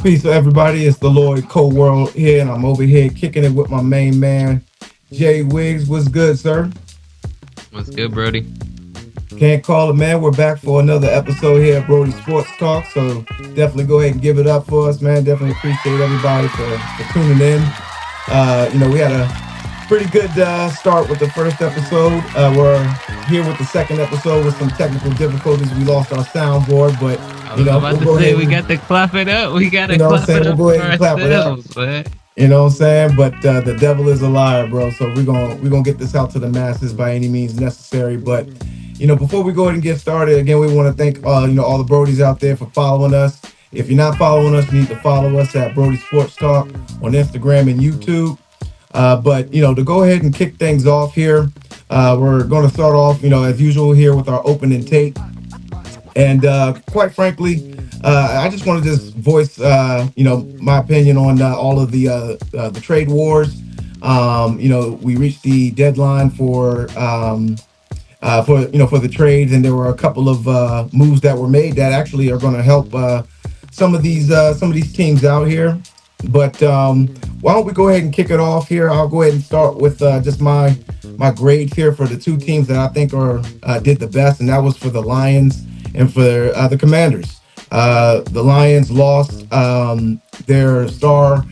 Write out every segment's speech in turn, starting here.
Peace to everybody. It's the Lloyd Cole World here, and I'm over here kicking it with my main man, Jay Wiggs. What's good, sir? What's good, Brody? Can't call it, man. We're back for another episode here at Brody Sports Talk. So definitely go ahead and give it up for us, man. Definitely appreciate everybody for tuning in. We had a pretty good start with the first episode. We're here with the second episode with some technical difficulties. We lost our soundboard, but I was about we'll to go say ahead we and got to clap it up. We got to you know what I'm clap saying? it We'll up go for ahead and clap it up. ourselves, man. You know what I'm saying? But the devil is a liar, bro. So we're gonna get this out to the masses by any means necessary. But before we go ahead and get started, again, we want to thank all the Brodies out there for following us. If you're not following us, you need to follow us at Brody Sports Talk on Instagram and YouTube. But to go ahead and kick things off here, we're going to start off, as usual here with our opening take. And quite frankly, I just want to just voice, my opinion on all of the trade wars. We reached the deadline for the trades, and there were a couple of moves that were made that actually are going to help some of these teams out here. But why don't we go ahead and kick it off here? I'll go ahead and start with just my grades here for the two teams that I think are did the best, and that was for the Lions and for the Commanders. The Lions lost their star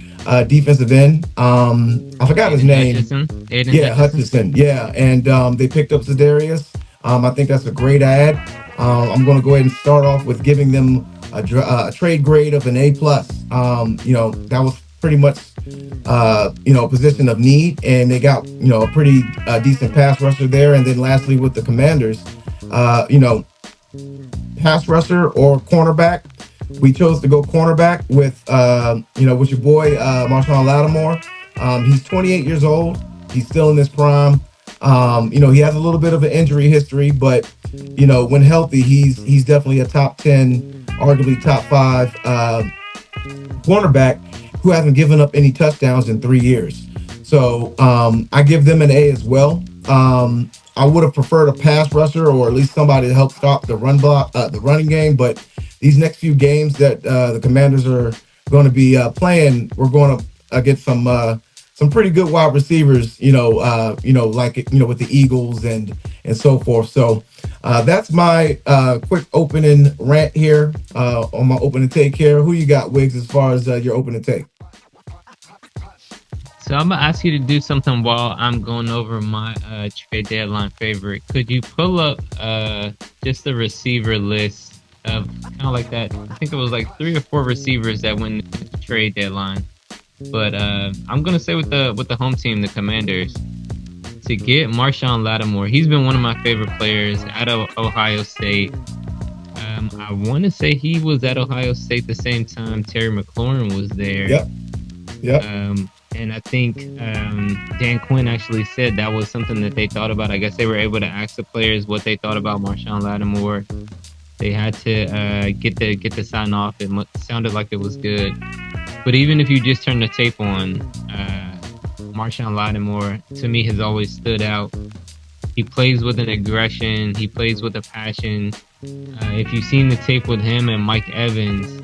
defensive end. I forgot his name. Yeah, Hutchinson. Yeah, and they picked up Zedarius. I think that's a great ad. I'm going to go ahead and start off with giving them a trade grade of an A plus. That was pretty much a position of need, and they got a pretty decent pass rusher there. And then lastly, with the Commanders, pass rusher or cornerback. We chose to go cornerback with your boy Marshawn Lattimore. He's 28 years old. He's still in his prime. He has a little bit of an injury history, but when healthy, he's definitely a top 10, arguably top 5 cornerback who hasn't given up any touchdowns in 3 years. So I give them an A as well. I would have preferred a pass rusher or at least somebody to help stop the running game. But these next few games that the Commanders are going to be playing, we're going to get some pretty good wide receivers. With the Eagles and so forth. So that's my quick opening rant here on my opening take here. Who you got, Wiggs, as far as your opening take? So I'm gonna ask you to do something while I'm going over my trade deadline favorite. Could you pull up just the receiver list of kind of like that? I think it was like 3 or 4 receivers that went the trade deadline. But I'm gonna say with the home team, the Commanders, to get Marshawn Lattimore. He's been one of my favorite players out of Ohio State. I want to say he was at Ohio State the same time Terry McLaurin was there. Yep. And I think Dan Quinn actually said that was something that they thought about. I guess they were able to ask the players what they thought about Marshawn Lattimore. They had to get the sign off. It sounded like it was good. But even if you just turn the tape on, Marshawn Lattimore, to me, has always stood out. He plays with an aggression. He plays with a passion. If you've seen the tape with him and Mike Evans,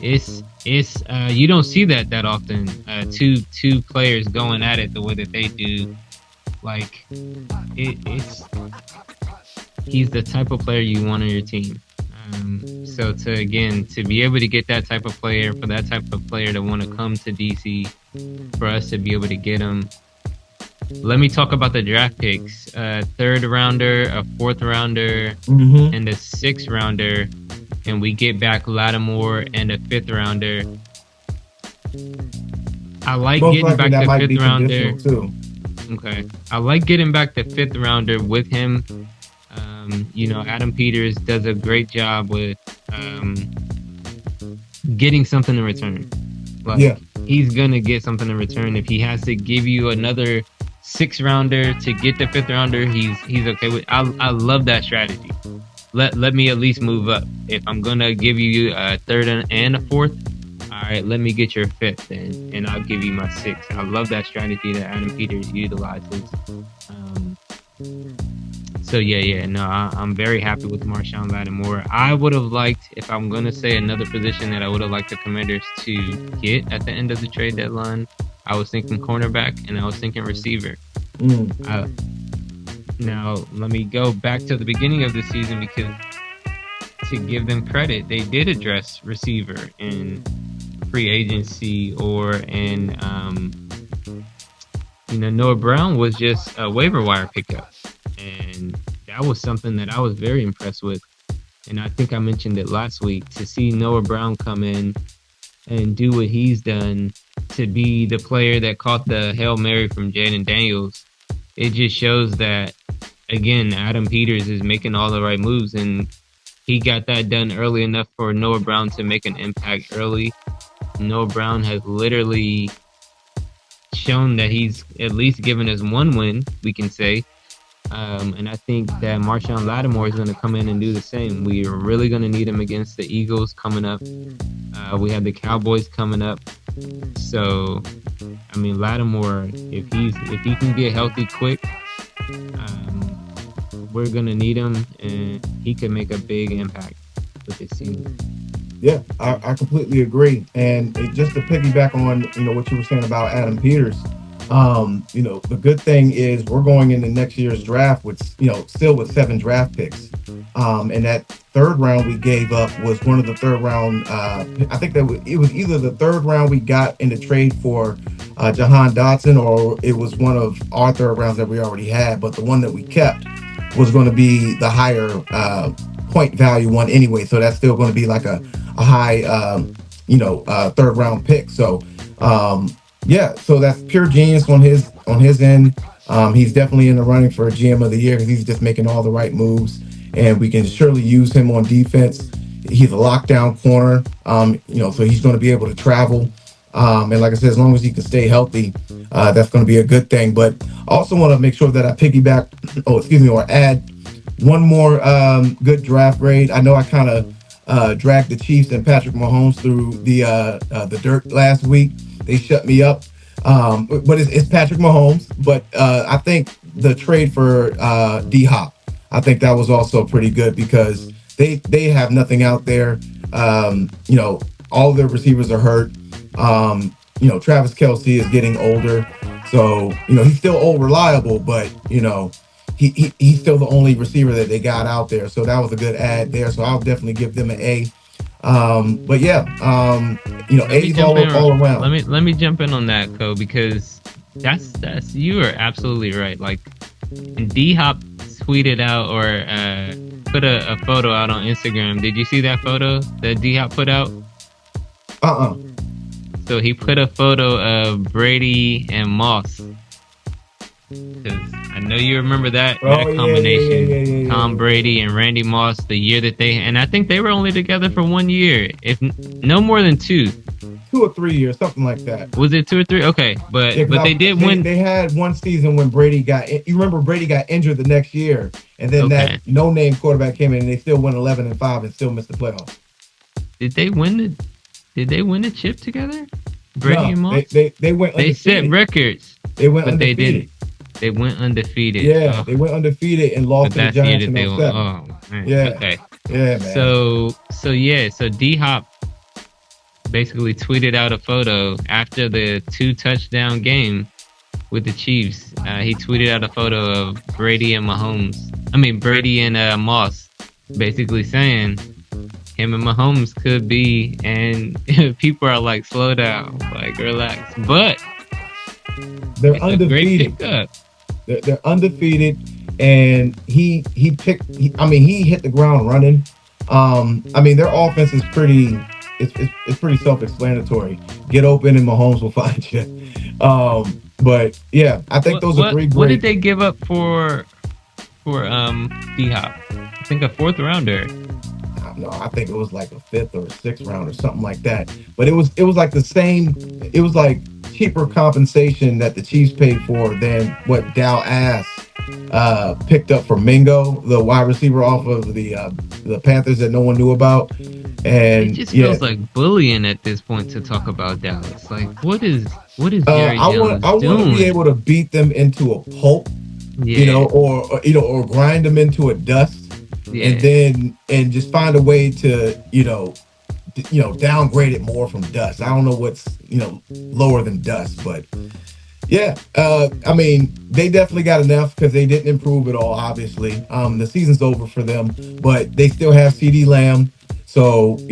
it's you don't see that often. Two players going at it the way that they do. Like it's he's the type of player you want on your team. So to be able to get that type of player, for that type of player to want to come to DC, for us to be able to get him. Let me talk about the draft picks. 3rd rounder, a 4th rounder, and a 6th rounder. And we get back Lattimore and a 5th rounder. I like Most getting back the 5th rounder. Too. Okay. I like getting back the 5th rounder with him. Adam Peters does a great job with getting something in return. He's going to get something in return. If he has to give you another 6th rounder to get the 5th rounder, he's okay with. I love that strategy. Let me at least move up. If I'm gonna give you a 3rd and a 4th, all right, let me get your 5th then, and I'll give you my 6th. I love that strategy that Adam Peters utilizes. So yeah. No, I'm very happy with Marshawn Lattimore. I would have liked, if I'm gonna say another position that I would have liked the Commanders to get at the end of the trade deadline, I was thinking cornerback and I was thinking receiver. Mm. Uh, Now let me go back to the beginning of the season because to give them credit, they did address receiver in free agency or in Noah Brown was just a waiver wire pickup, and that was something that I was very impressed with. And I think I mentioned it last week, to see Noah Brown come in and do what he's done, to be the player that caught the Hail Mary from Jaden Daniels. It just shows that, again, Adam Peters is making all the right moves, and he got that done early enough for Noah Brown to make an impact early. Noah Brown has literally shown that he's at least given us one win, we can say. And I think that Marshawn Lattimore is going to come in and do the same. We are really going to need him against the Eagles coming up. We have the Cowboys coming up. So, I mean, Lattimore, if he can get healthy quick, we're going to need him, and he can make a big impact with this team. Yeah, I completely agree. And just to piggyback on, what you were saying about Adam Peters, the good thing is we're going into next year's draft with, still with 7 draft picks. And that third round we gave up was one of the third round. I think that it was either the third round we got in the trade for Jahan Dotson, or it was one of our third rounds that we already had. But the one that we kept was going to be the higher point value one anyway. So that's still going to be like a high, third round pick. So, yeah, so that's pure genius on his end. He's definitely in the running for a GM of the year because he's just making all the right moves, and we can surely use him on defense. He's a lockdown corner, so he's going to be able to travel. And like I said, as long as he can stay healthy, that's going to be a good thing. But I also want to make sure that I or add one more good draft grade. I know I kind of dragged the Chiefs and Patrick Mahomes through the dirt last week. They shut me up. But it's Patrick Mahomes. But I think the trade for D-Hop, I think that was also pretty good because they have nothing out there. All of their receivers are hurt. Travis Kelce is getting older. So, he's still old reliable, but, he's still the only receiver that they got out there. So that was a good add there. So I'll definitely give them an A. But yeah, A's all around. Let me jump in on that, Co, because that's you are absolutely right. Like, D Hop tweeted out or put a photo out on Instagram. Did you see that photo that D Hop put out? So he put a photo of Brady and Moss. Because I know you remember that combination, yeah. Tom Brady and Randy Moss, the year that and I think they were only together for 1 year, if no more than 2 or 3 years, something like that. Was it 2 or 3? Okay, but they did win. They had one season when Brady you remember Brady got injured the next year, and then that no-name quarterback came in, and they still went 11-5 and still missed the playoffs. Did they win the chip together? Brady and Moss? They went. They set records. They went but undefeated. They didn't. They went undefeated. Yeah, they went undefeated and lost to the Giants in 07. Oh, man. Yeah. Okay. Yeah, man. So D-Hop basically tweeted out a photo after the 2 touchdown game with the Chiefs. He tweeted out a photo of Brady and Moss, basically saying him and Mahomes could be, and people are like, slow down, like, relax. But they're undefeated. They're undefeated, and he hit the ground running. Their offense is pretty. It's pretty self-explanatory. Get open, and Mahomes will find you. But yeah, I think those are 3 great. What did they give up for D-Hop? I think a 4th rounder. No, I think it was like a 5th or a 6th round or something like that. But it was like the same. It was like cheaper compensation that the Chiefs paid for than what Dow Ass picked up for Mingo, the wide receiver off of the Panthers that no one knew about. And it just feels like bullying at this point to talk about Dallas. Like, what is Jerry Jones doing? I want to be able to beat them into a pulp Yeah, or grind them into a dust, and yeah. then and just find a way to downgrade it more from dust. I don't know what's lower than dust, but yeah, I mean, they definitely got enough because they didn't improve at all. Obviously, the season's over for them, but they still have CD Lamb. So and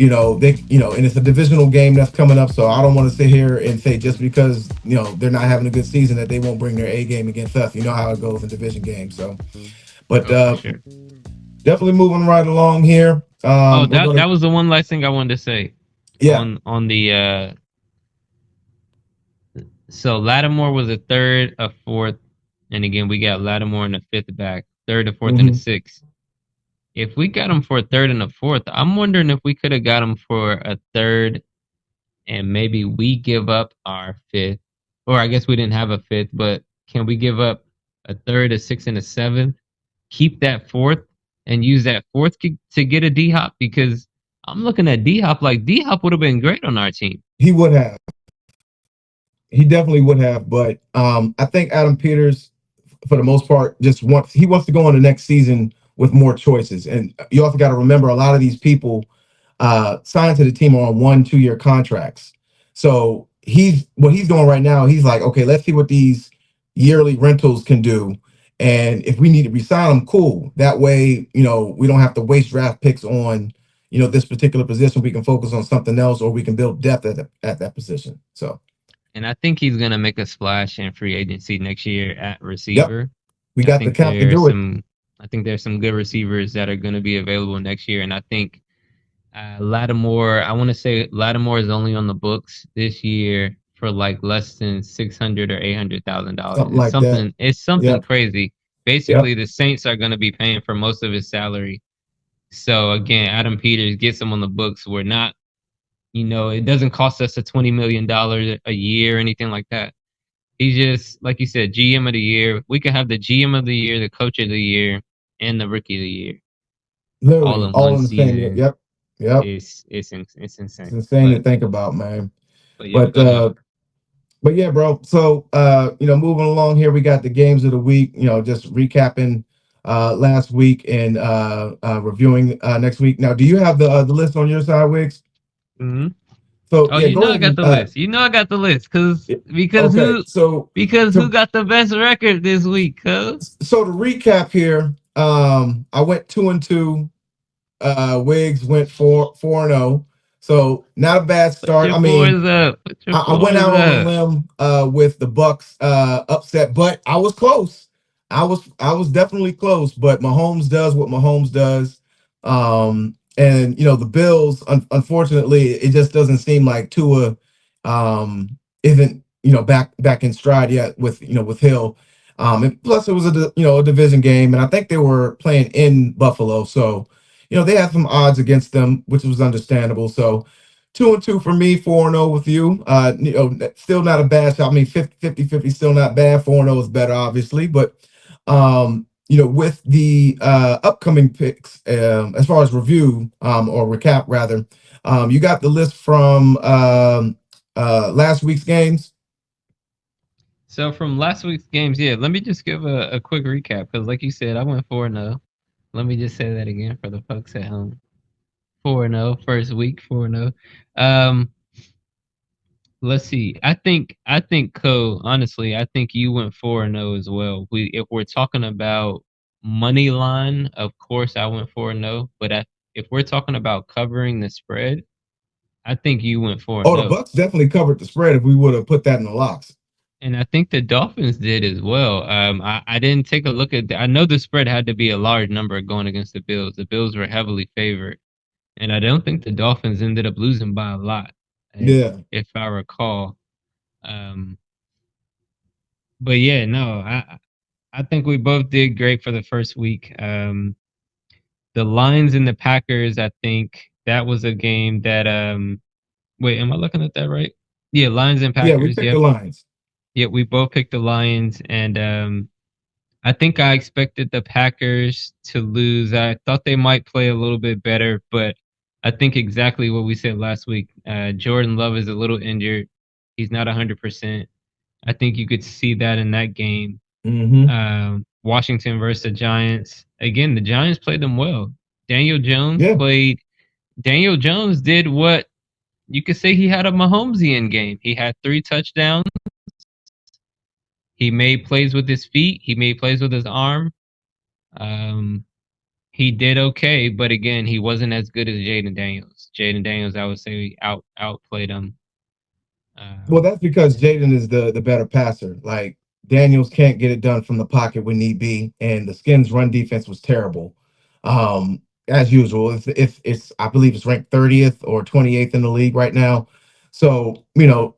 it's a divisional game that's coming up. So I don't want to sit here and say just because they're not having a good season that they won't bring their A game against us. You know how it goes in division games. So, but Oh, for sure. definitely moving right along here. Oh, We're that gonna was the one last thing I wanted to say Yeah. on the so Lattimore was a third, a fourth, and again we got Lattimore in the fifth back, third, a fourth, and a hmm sixth. If we got him for a third and a fourth, I'm wondering if we could have got him for a third and maybe we give up our fifth. Or I guess we didn't have a fifth, but can we give up a third, a sixth, and a seventh? Keep that fourth and use that fourth to get a D Hop because I'm looking at D Hop like D Hop would have been great on our team. He would have. He definitely would have. But I think Adam Peters, for the most part, wants to go on the next season with more choices. And you also got to remember a lot of these people signed to the team are on 1-2 year contracts. So he's doing right now. He's like, okay, let's see what these yearly rentals can do. And if we need to resign them, cool. That way, we don't have to waste draft picks on, this particular position. We can focus on something else, or we can build depth at that position. So, And I think he's gonna make a splash in free agency next year at yep, receiver. we I got the think cap to there's do it. some I think there's some good receivers that are gonna be available next year. And I think Lattimore, I want to say Lattimore is only on the books this year for like less than 600 or $800,000. Something like that. It's something Yep. crazy. Yep. Basically, the Saints are going to be paying for most of his salary. So again, Adam Peters gets him on the books. We're not, it doesn't cost us a $20 million a year or anything like that. He's just, like you said, GM of the year. We could have the GM of the year, the coach of the year, and the rookie of the year all Literally in all one in the same year. season. Yep. Yep. It's It's insane. insane to think about, man. But yeah, But go ahead. uh but yeah, bro. So moving along here, we got the games of the week, just recapping last week and reviewing next week. Now, do you have the list on your side, Wiggs? Hmm. So Oh, yeah, you go know I ahead got and the list. You know I got the list because okay. who To got the best record this week? Cuz so to recap here, I went 2-2. Wiggs went 4-0. So not a bad put start. your I mean, boys up. Put your I went boys out on a up. limb with the Bucks upset, but I was close. I was definitely close, but Mahomes does what Mahomes does. And the Bills, unfortunately, it just doesn't seem like Tua isn't back in stride yet with Hill. And plus it was a division game, and I think they were playing in Buffalo, so they had some odds against them, which was understandable. So 2-2 for me, 4-0 with you. Still not a bad shot. I mean, 50-50 still not bad. 4-0 is better, obviously. But, with the upcoming picks, as far as review or recap, rather, you got the list from last week's games. So from last week's games, yeah, let me just give a quick recap because like you said, I went 4-0. Let me just say that again for the folks at home. 4-0, first week 4-0. Um Let's see. I think Co. Honestly, I think you went 4-0 as well. We if we're talking about money line, of course I went 4-0. But if we're talking about covering the spread, I think you went four Oh, the zero, Bucks definitely covered the spread if we would have put that in the locks. and I think the Dolphins did as well. I didn't take a look at. I know the spread had to be a large number going against the Bills. The Bills were heavily favored, and I don't think the Dolphins ended up losing by a lot, Yeah. if I recall. Um, but yeah, no, I think we both did great for the first week. The Lions and the Packers, I think that was a game that wait, am I looking at that right? Yeah, Lions and Yeah, we Packers. picked the Yep. lines. Yep, we both picked the Lions and I think I expected the Packers to lose. I thought they might play a little bit better, but I think exactly what we said last week. Jordan Love is a little injured. He's not 100%. I think you could see that in that game. Mm-hmm. Washington versus the Giants. Again, the Giants played them well. Daniel Jones Yeah. played. Daniel Jones did what you could say he had a Mahomesian game. He had 3 touchdowns. He made plays with his feet. He made plays with his arm. Um, he did okay, but again, he wasn't as good as Jaden Daniels. Jaden Daniels, I would say, outplayed him. Well, Um, that's because Jaden is the better passer. Like Daniels can't get it done from the pocket when need be, and the Skins' run defense was terrible, as usual. If it's I believe it's ranked 30th or 28th in the league right now. So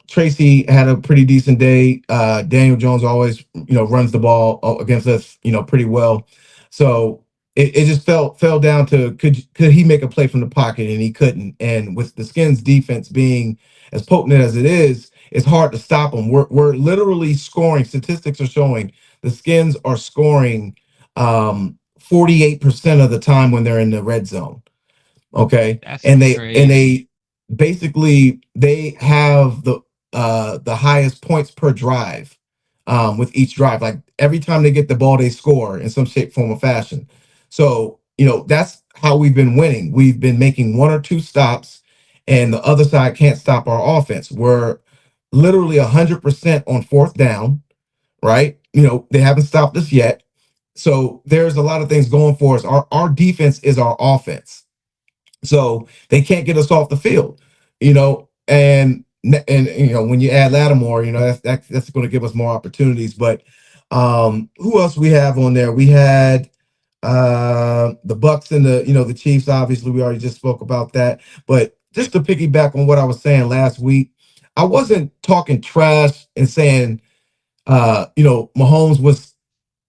Tracy had a pretty decent day. Daniel Jones always runs the ball against us pretty well. So it just fell down to could he make a play from the pocket, and he couldn't. And with the Skins defense being as potent as it is, it's hard to stop them. We're literally scoring. Statistics are showing the Skins are scoring 48% of the time when they're in the red zone. Okay, that's and they crazy. basically they have the highest points per drive with each drive. Like every time they get the ball, they score in some shape, form, or fashion. So that's how we've been winning. We've been making one or two stops, and the other side can't stop our offense. We're literally 100% on fourth down, right? They haven't stopped us yet. So there's a lot of things going for us. Our defense is our offense, so they can't get us off the field, and when you add Lattimore, that's going to give us more opportunities. But who else we have on there? We had the Bucks and the Chiefs. Obviously, we already just spoke about that. But just to piggyback on what I was saying last week, I wasn't talking trash and saying Mahomes was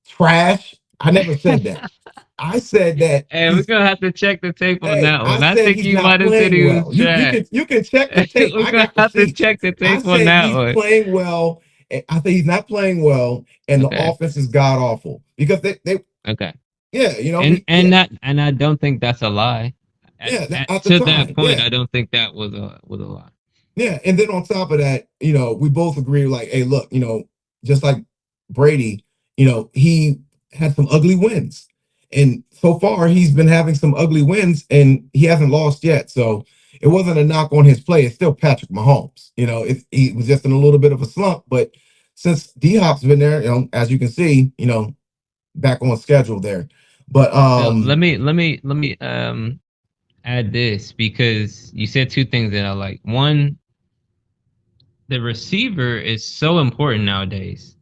trash. I never said that. I said that And we're he's gonna have to check the tape on Hey, that I one. I said think he's you not might have said playing he was well. You trash. can check the tape. We're I gonna got have to receipts. check the I tape on said that he's one. playing well. And I think he's not playing well, and the Okay. offense is god awful because they Okay. yeah And that and I don't think that's a lie. at the To that time point, I don't think that was a lie. yeah, and then on top of that, we both agree like, hey, look, just like Brady, he had some ugly wins. And so far he's been having some ugly wins and he hasn't lost yet. So it wasn't a knock on his play. It's still Patrick Mahomes. He was just in a little bit of a slump, but since D Hop's been there, as you can see, back on schedule there. But So let me add this because you said two things that I like. One, the receiver is so important nowadays.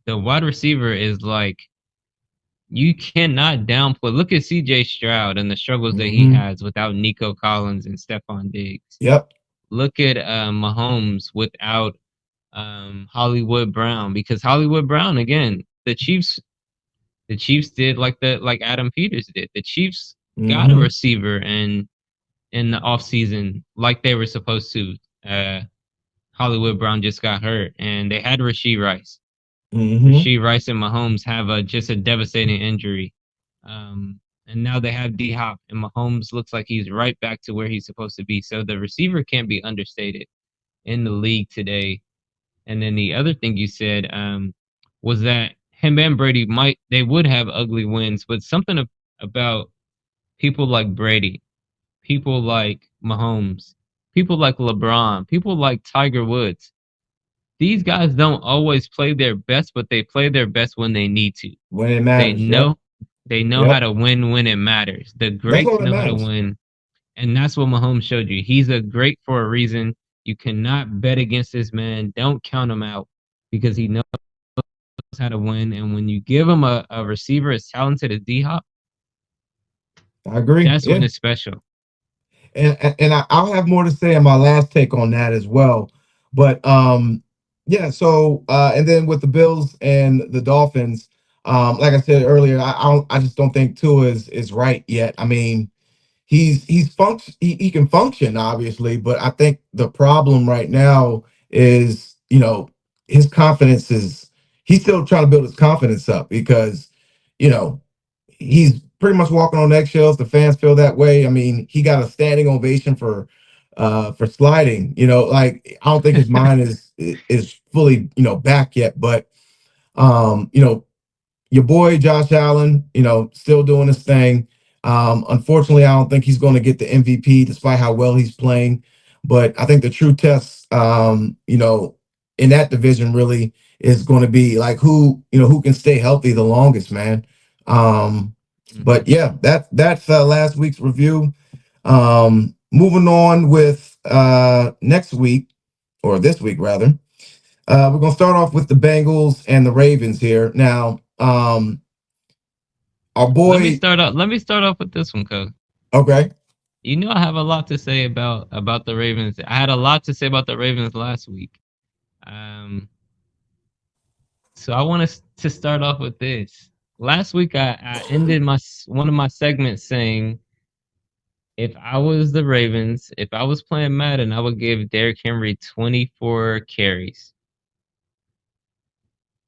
The wide receiver is like you cannot downplay. Look at C.J. Stroud and the struggles that he mhm, has without Nico Collins and Stephon Diggs. yep. Look at Mahomes without Hollywood Brown because Hollywood Brown again, the Chiefs did like Adam Peters did. The Chiefs got a Hmm. receiver and in the offseason like they were supposed to. Uh, Hollywood Brown just got hurt, and they had Rasheed Rice. Hmm. Rasheed Rice and Mahomes have just a devastating injury. And now they have D Hop, and Mahomes looks like he's right back to where he's supposed to be. So the receiver can't be understated in the league today. And then the other thing you said was that him and Brady they would have ugly wins, but something about people like Brady, people like Mahomes, people like LeBron, people like Tiger Woods. These guys don't always play their best, but they play their best when they need to. When it They matters. Yep. know they know how Yep. to win when it matters. The That's all greats that know how to matters. win, and that's what Mahomes showed you. He's a great for a reason. You cannot bet against this man. Don't count him out because he knows how to win. And when you give him a receiver as talented as D Hop, I agree. that's when Yeah. it's special. I'll have more to say in my last take on that as well. But yeah. So and then with the Bills and the Dolphins, like I said earlier, I just don't think Tua is right yet. I mean, he can function obviously, but I think the problem right now is his confidence is he's still trying to build his confidence up because you know he's pretty much walking on eggshells. The fans feel that way. I mean, he got a standing ovation for sliding. Like I don't think his mind is fully back yet. But um, you know, your boy Josh Allen, still doing his thing. Unfortunately, I don't think he's going to get the MVP despite how well he's playing. But I think the true test, in that division really is going to be like who can stay healthy the longest, man. Um, Hmm. but yeah, that's last week's review. Moving on with next week or this week rather. We're gonna start off with the Bengals and the Ravens here. Now, our boy. Let me start off with this one, Coach. Okay. You know, I have a lot to say about the Ravens. I had a lot to say about the Ravens last week. Um, so I want to start off with this. Last week, I ended one of my segments saying, if I was the Ravens, if I was playing Madden, I would give Derrick Henry 24 carries.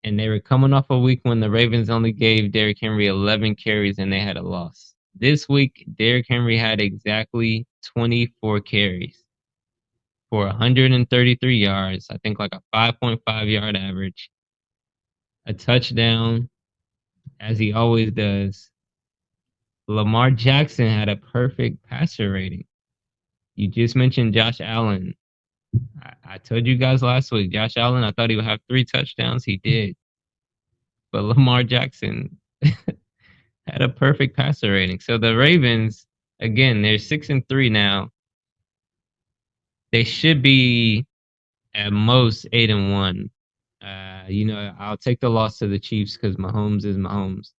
And they were coming off a week when the Ravens only gave Derrick Henry 11 carries and they had a loss. This week, Derrick Henry had exactly 24 carries for 133 yards. I think like a 5.5 yard average, a touchdown, as he always does. Lamar Jackson had a perfect passer rating. You just mentioned Josh Allen. I told you guys last week, Josh Allen, I thought he would have 3 touchdowns. He did. But Lamar Jackson had a perfect passer rating. So the Ravens, again, they're 6-3 now. They should be at most 8-1. I'll take the loss to the Chiefs because Mahomes is Mahomes,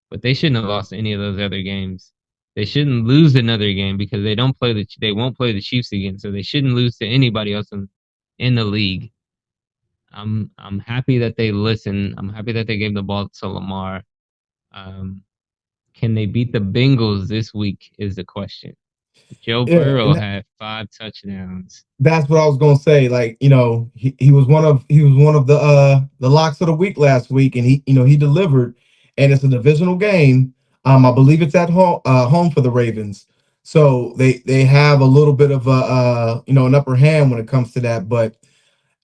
but they shouldn't have lost any of those other games. They shouldn't lose another game because they won't play the Chiefs again, so they shouldn't lose to anybody else in the league. I'm happy that they listened. I'm happy that they gave the ball to Lamar. Um, can they beat the Bengals this week is the question. Joe Yeah, Burrow and had 5 touchdowns. that's what I was gonna say. Like, he was one of the locks of the week last week, and he delivered, and it's a divisional game. I believe it's at home for the Ravens, so they have a little bit of an upper hand when it comes to that. But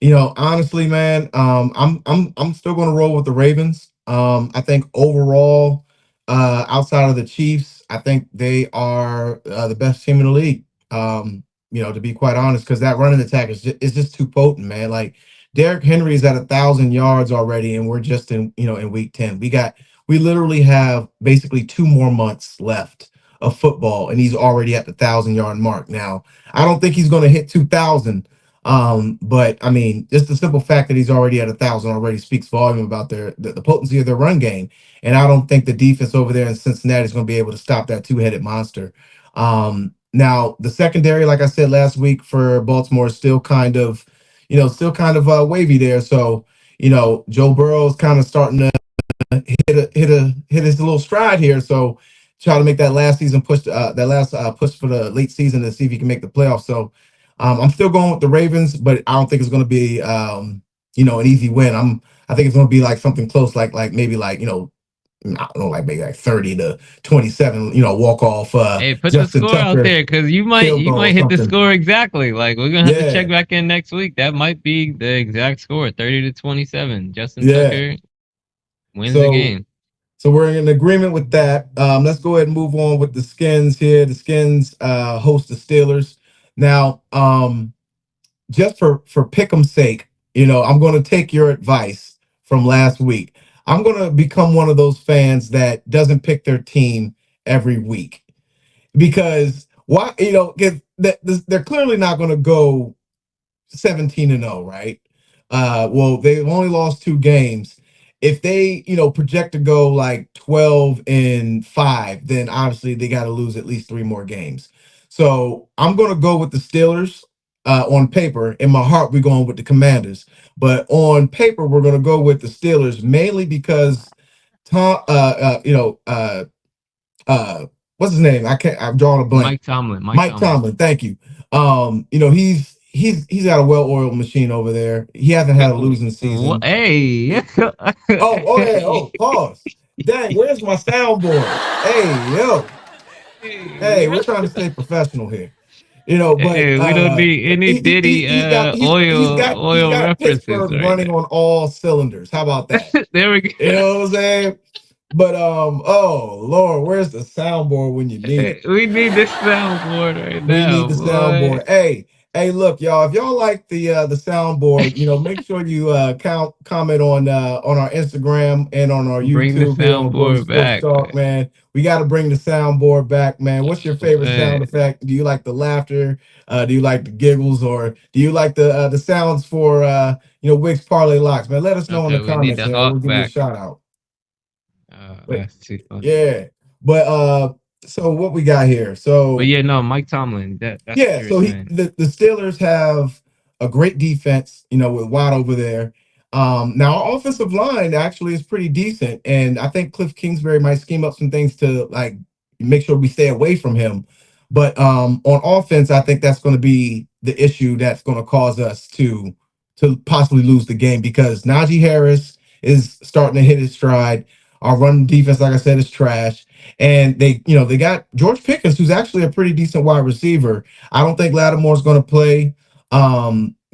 honestly, man, I'm still going to roll with the Ravens. I think overall, outside of the Chiefs, I think they are the best team in the league. To be quite honest, because that running attack is just too potent, man. Like Derrick Henry is at 1,000 yards already, and we're just in week 10. We literally have basically 2 more months left of football, and he's already at the 1,000 yard mark. Now, I don't think he's going to hit 2,000. But I mean, just the simple fact that he's already at 1,000 already speaks volume about the potency of their run game. And I don't think the defense over there in Cincinnati is going to be able to stop that two-headed monster. Now the secondary, like I said last week for Baltimore, is still kind of wavy there. So Joe Burrow is kind of starting to hit his little stride here. So try to make that last season push, that last push for the late season to see if he can make the playoffs. So I'm still going with the Ravens, but I don't think it's going to be an easy win. I think it's going to be like something close, like maybe like I don't know, like maybe like 30-27. Walk off Hey, put the Justin score out Tucker there because you might field you goal or might hit the something. score exactly. Like we're gonna have to check Yeah, back in next week. That might be the exact score, 30-27. Justin yeah. Tucker wins the So game. So we're in agreement with that. Let's go ahead and move on with the Skins here. The Skins host the Steelers. Now, just for Pick'em's sake, I'm going to take your advice from last week. I'm going to become one of those fans that doesn't pick their team every week because why? Because they're clearly not going to go 17-0, right? Well, they've only lost 2 games. If they, project to go like 12-5, then obviously they got to lose at least 3 more games. So I'm going to go with the Steelers on paper. In my heart, we're going with the Commanders. But on paper, we're going to go with the Steelers mainly because Tom, what's his name? I'm drawing a blank. Mike Tomlin. Mike Mike Tomlin. Tomlin, thank you. He's got a well-oiled machine over there. He hasn't had a losing season. Hey. Oh, okay. Oh, pause. Dang, where's my soundboard? Hey, yo. Hey, we're trying to stay professional here. But Hey, we don't need any Diddy he's got oil Pittsburgh references right running on all cylinders. How about that? now. There we You go. know what I'm saying? But oh Lord, where's the soundboard when you need it? We need this soundboard right We need now, the boy. soundboard. Hey, look, y'all. If y'all like the soundboard, make sure you comment on our Instagram and on our Bring the YouTube here on Brody soundboard Sports back, Talk, man. We got to bring the soundboard back, man. What's your favorite man. sound effect? Do you like the laughter? Do you like the giggles, or do you like the sounds for Wix Parlay Locks, man? Let us know in the Okay, we need comments, the man. We'll hawk give you a back. shout out. But That's too funny. yeah, but so what we got here? But So yeah, no, Mike Tomlin. That's what yeah, you were so saying. the Steelers have a great defense, with Watt over there. Now our offensive line actually is pretty decent, and I think Cliff Kingsbury might scheme up some things to like make sure we stay away from him. But on offense, I think that's going to be the issue that's going to cause us to possibly lose the game because Najee Harris is starting to hit his stride. Our run defense, like I said, is trash, and they got George Pickens, who's actually a pretty decent wide receiver. I don't think Lattimore's going to play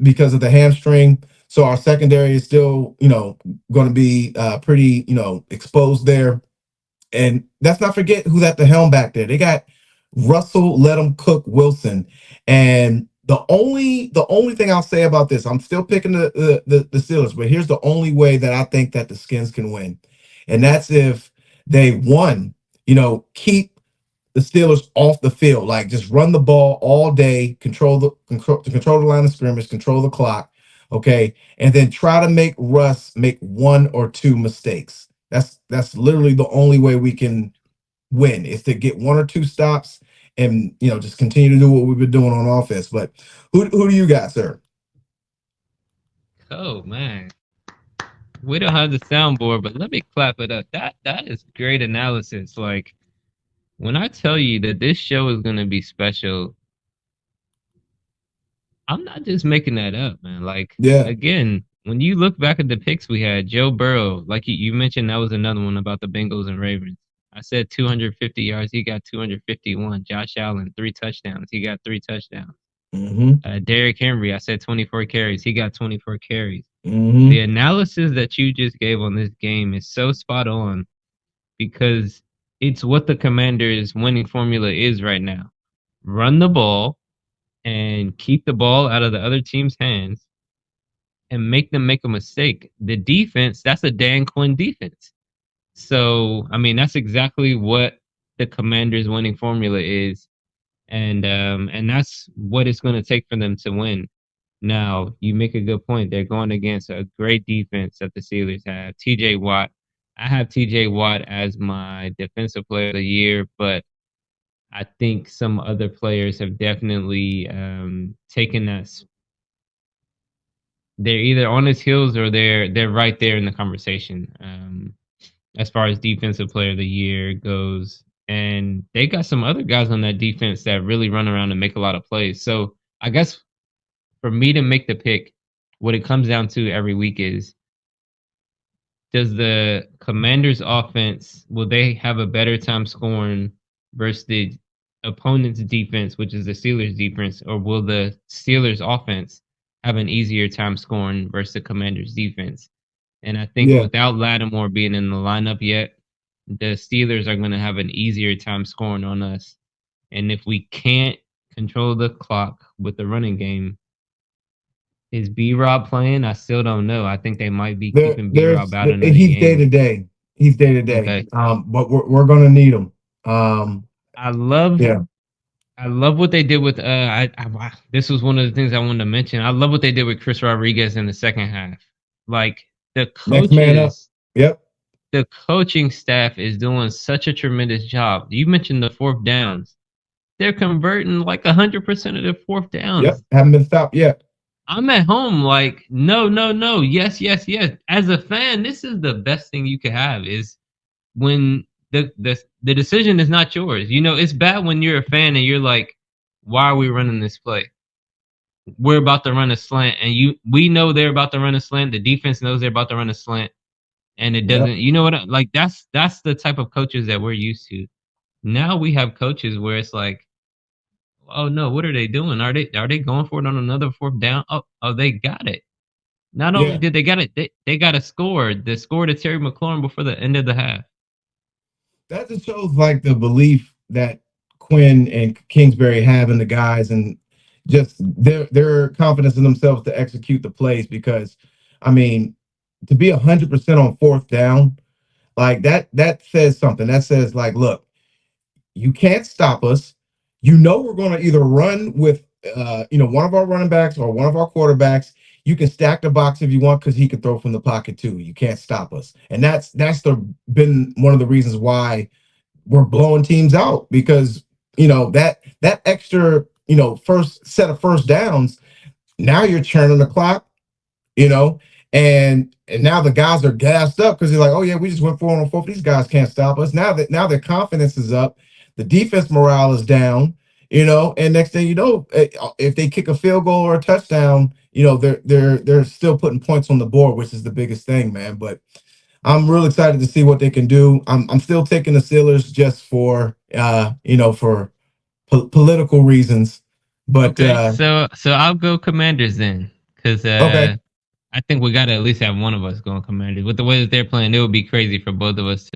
because of the hamstring. So our secondary is still, going to be pretty, exposed there. And let's not forget who's at the helm back there. They got Russell Let 'em Cook Wilson. And the only thing I'll say about this, I'm still picking the Steelers, but here's the only way that I think that the Skins can win. And that's if they one, keep the Steelers off the field. Like just run the ball all day, control the line of scrimmage, control the clock. Okay. And then try to make Russ make one or two mistakes. That's literally the only way we can win is to get one or two stops and just continue to do what we've been doing on offense. But who do you got, sir? Oh man, we don't have the soundboard, but let me clap it up. That is great analysis. Like when I tell you that this show is gonna be special, I'm not just making that up, man. Like Yeah. again, when you look back at the picks we had, Joe Burrow, like you mentioned, that was another one about the Bengals and Ravens. I said 250 yards, he got 251. Josh Allen, 3 touchdowns, he got 3 touchdowns. Mm-hmm. Derrick Henry, I said 24 carries, he got 24 carries. The Mm-hmm. analysis that you just gave on this game is so spot on because it's what the Commanders' winning formula is right now. Run the ball and keep the ball out of the other team's hands and make them make a mistake. The defense, that's a Dan Quinn defense. So, I mean, that's exactly what the Commanders' winning formula is, and that's what it's going to take for them to win. Now, you make a good point. They're going against a great defense that the Steelers have. TJ Watt. I have TJ Watt as my defensive player of the year, but I think some other players have definitely taken that. They're either on his heels or they're right there in the conversation as far as defensive player of the year goes. And they got some other guys on that defense that really run around and make a lot of plays. So I guess for me to make the pick, what it comes down to every week is does the Commanders offense will they have a better time scoring versus the opponent's defense, which is the Steelers defense, or will the Steelers offense have an easier time scoring versus the Commanders defense? And I think Yeah. without Lattimore being in the lineup yet, the Steelers are going to have an easier time scoring on us. And if we can't control the clock with the running game, is B Rob playing? I still don't know. I think they might be keeping B Rob out another He's day to game. day. He's day to day. Okay. But we're gonna need him. Um, I love yeah. I love what they did with this was one of the things I wanted to mention. I love what they did with Chris Rodriguez in the second half. Like the Next man up. coaches, Yep. the coaching staff is doing such a tremendous job. You mentioned the fourth downs. They're converting like 100% of their fourth Yep. downs. Haven't been stopped yet. I'm at home like no, no, no, yes, yes, yes. As a fan, this is the best thing you could have is when the decision is not yours. You know, it's bad when you're a fan and you're like, why are we running this play? We're about to run a slant, and we know they're about to run a slant. The defense knows they're about to run a slant, and it Yep. doesn't. You know what? Like that's the type of coaches that we're used to. Now we have coaches where it's like, oh no, what are they doing? Are they going for it on another fourth down? Oh, they got it. Not only Yeah. did they got it, they got a score. The score to Terry McLaurin before the end of the half. that just shows like the belief that Quinn and Kingsbury have in the guys, and just their confidence in themselves to execute the plays. Because, I mean, to be 100% on fourth down, like that says something. That says like, look, you can't stop us. You know we're going to either run with one of our running backs or one of our quarterbacks. You can stack the box if you want because he can throw from the pocket too. You can't stop us, and that's been one of the reasons why we're blowing teams out, because that extra first set of first downs, now you're churning the clock, you know, and now the guys are gassed up because they're like, oh yeah, we just went 4 on 4. These guys can't stop us. Now their confidence is up, the defense morale is down, and next thing you know, if they kick a field goal or a touchdown, they're still putting points on the board, which is the biggest thing, man. But I'm real excited to see what they can do. I'm still taking the Steelers just for for political reasons, but Okay, so I'll go Commanders then, because okay, I think we got to at least have one of us going Commanders. With the way that they're playing, it would be crazy for both of us to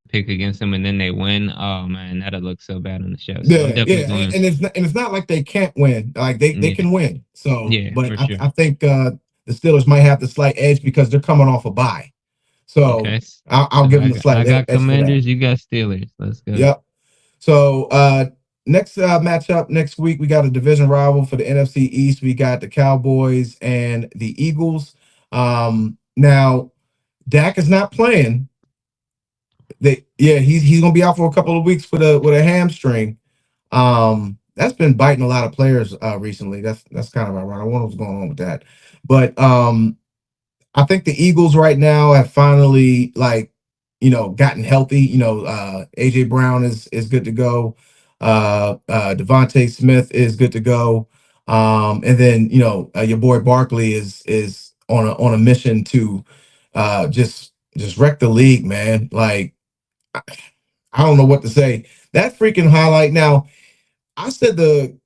pick against them and then they win. Oh man, that'll look so bad on the show. So I'm yeah, definitely yeah, going. and it's not like they can't win. Like they Yeah, can win. So, yeah, but for I, sure. I think the Steelers might have the slight edge because they're coming off a bye. So Okay, I'll so give them the I slight got edge for that. Commanders. You got Steelers. Let's go. Yep. So next matchup next week, we got a division rival for the NFC East. We got the Cowboys and the Eagles. Now Dak is not playing. He's gonna be out for a couple of weeks with a hamstring. That's been biting a lot of players recently. That's kind of ironic. I wonder what's going on with that. But I think the Eagles right now have finally gotten healthy. AJ Brown is good to go. Devontae Smith is good to go. And then your boy Barkley is on a mission to just wreck the league, man. Like I don't know what to say. That freaking highlight. Now I said the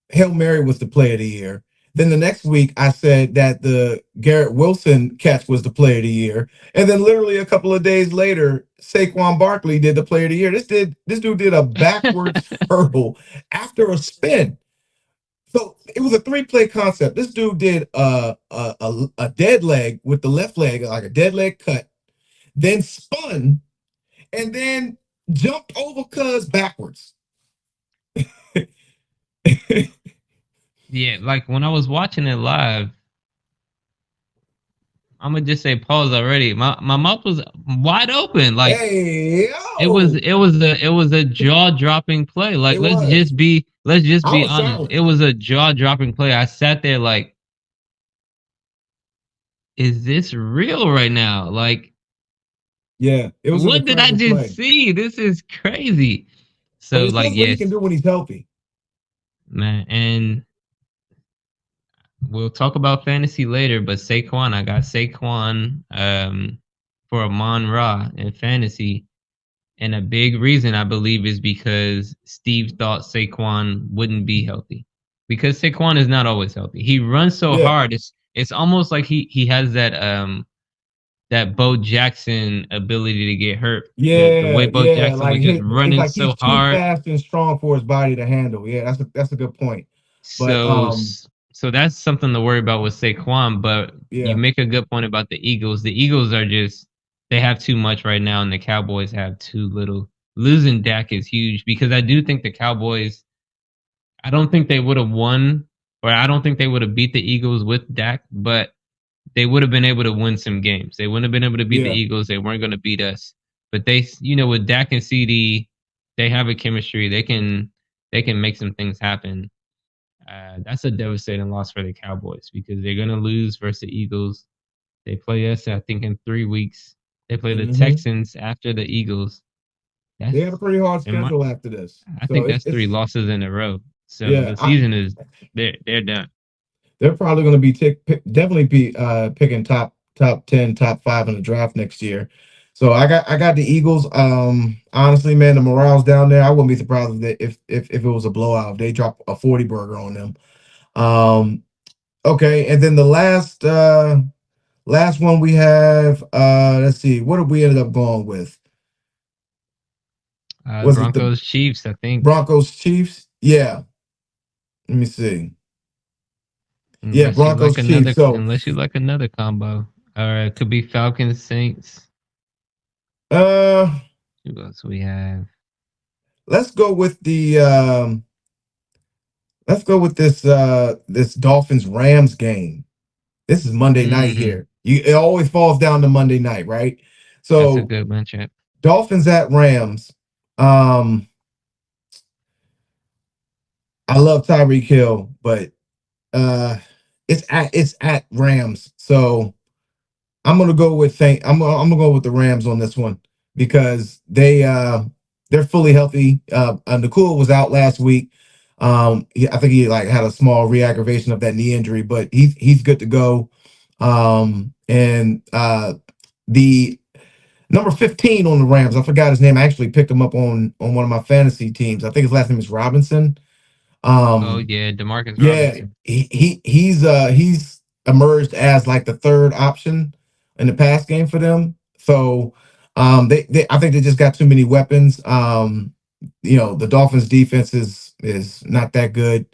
Hail Mary was the play of the year. Then the next week, I said that the Garrett Wilson catch was the play of the year. And then literally a couple of days later, Saquon Barkley did the play of the year. This dude did a backwards hurdle after a spin. So it was a three-play concept. This dude did a dead leg with the left leg, like a dead leg cut, then spun, and then jumped over cuz backwards. Yeah, like when I was watching it live, I'm gonna just say pause already. My mouth was wide open. Like Hey, it was yo! it was a jaw dropping play. Like It was. let's just I be was honest. silent. It was a jaw dropping play. I sat there like, is this real right now? Like, Yeah, it was an what did I incredible just play. see? This is crazy. But So it like shows what he can yes, do when he's healthy. man, and we'll talk about fantasy later, but Saquon, I got Saquon for Amon Ra in fantasy. And a big reason I believe is because Steve thought Saquon wouldn't be healthy. Because Saquon is not always healthy. He runs so Yeah, hard. It's almost like he has that Bo Jackson ability to get hurt. The way yeah, Bo yeah. Jackson Like was just it's running like so he's too hard. fast and strong for his body to handle. Yeah, that's a good point. But So that's something to worry about with Saquon. But you yeah, make a good point about the Eagles. The Eagles are just they have too much right now, and the Cowboys have too little. Losing Dak is huge because I do think the Cowboys. I don't think they would have won, or I don't think they would have beat the Eagles with Dak, but they would have been able to win some games. They wouldn't have been able to beat the yeah. Eagles. They weren't going to beat us, but with Dak and CD, they have a chemistry. They can make some things happen. That's a devastating loss for the Cowboys because they're going to lose versus the Eagles. They play us, I think, in 3 weeks. They play the Hmm. Texans after the Eagles. They That's have a pretty hard in my. schedule after this, I so think it's that's three it's losses in a row. So yeah. the season is they're done. They're probably going to be definitely be picking top 10, top 5 in the draft next year. So I got the Eagles. Honestly, man, the morale's down there. I wouldn't be surprised if it was a blowout. If they drop a 40 burger on them. Um, okay, and then the last one we have. Let's see, what did we ended up going with? Was it the Broncos Chiefs, I think. Broncos Chiefs? Yeah. Let me see. Yeah, Unless you Broncos like Chiefs. another, So unless you like another combo, or it could be Falcons Saints. uh Who else we have? let's go with the let's go with this Dolphins Rams game. This is Monday night Mm, here. It always falls down to Monday night, right? that's a So good matchup. Dolphins at Rams. Um, I love Tyreek Hill, but uh, it's at Rams. So I'm gonna go with the Rams on this one because they're fully healthy. Nakua was out last week. I think he like had a small re-aggravation of that knee injury, but he's good to go. And the number 15 on the Rams, I forgot his name. I actually picked him up on one of my fantasy teams. I think his last name is Robinson. Oh Um, yeah, Demarcus yeah, Robinson. he's emerged as like the third option in the pass game for them. So they I think they just got too many weapons. The Dolphins defense is not that good.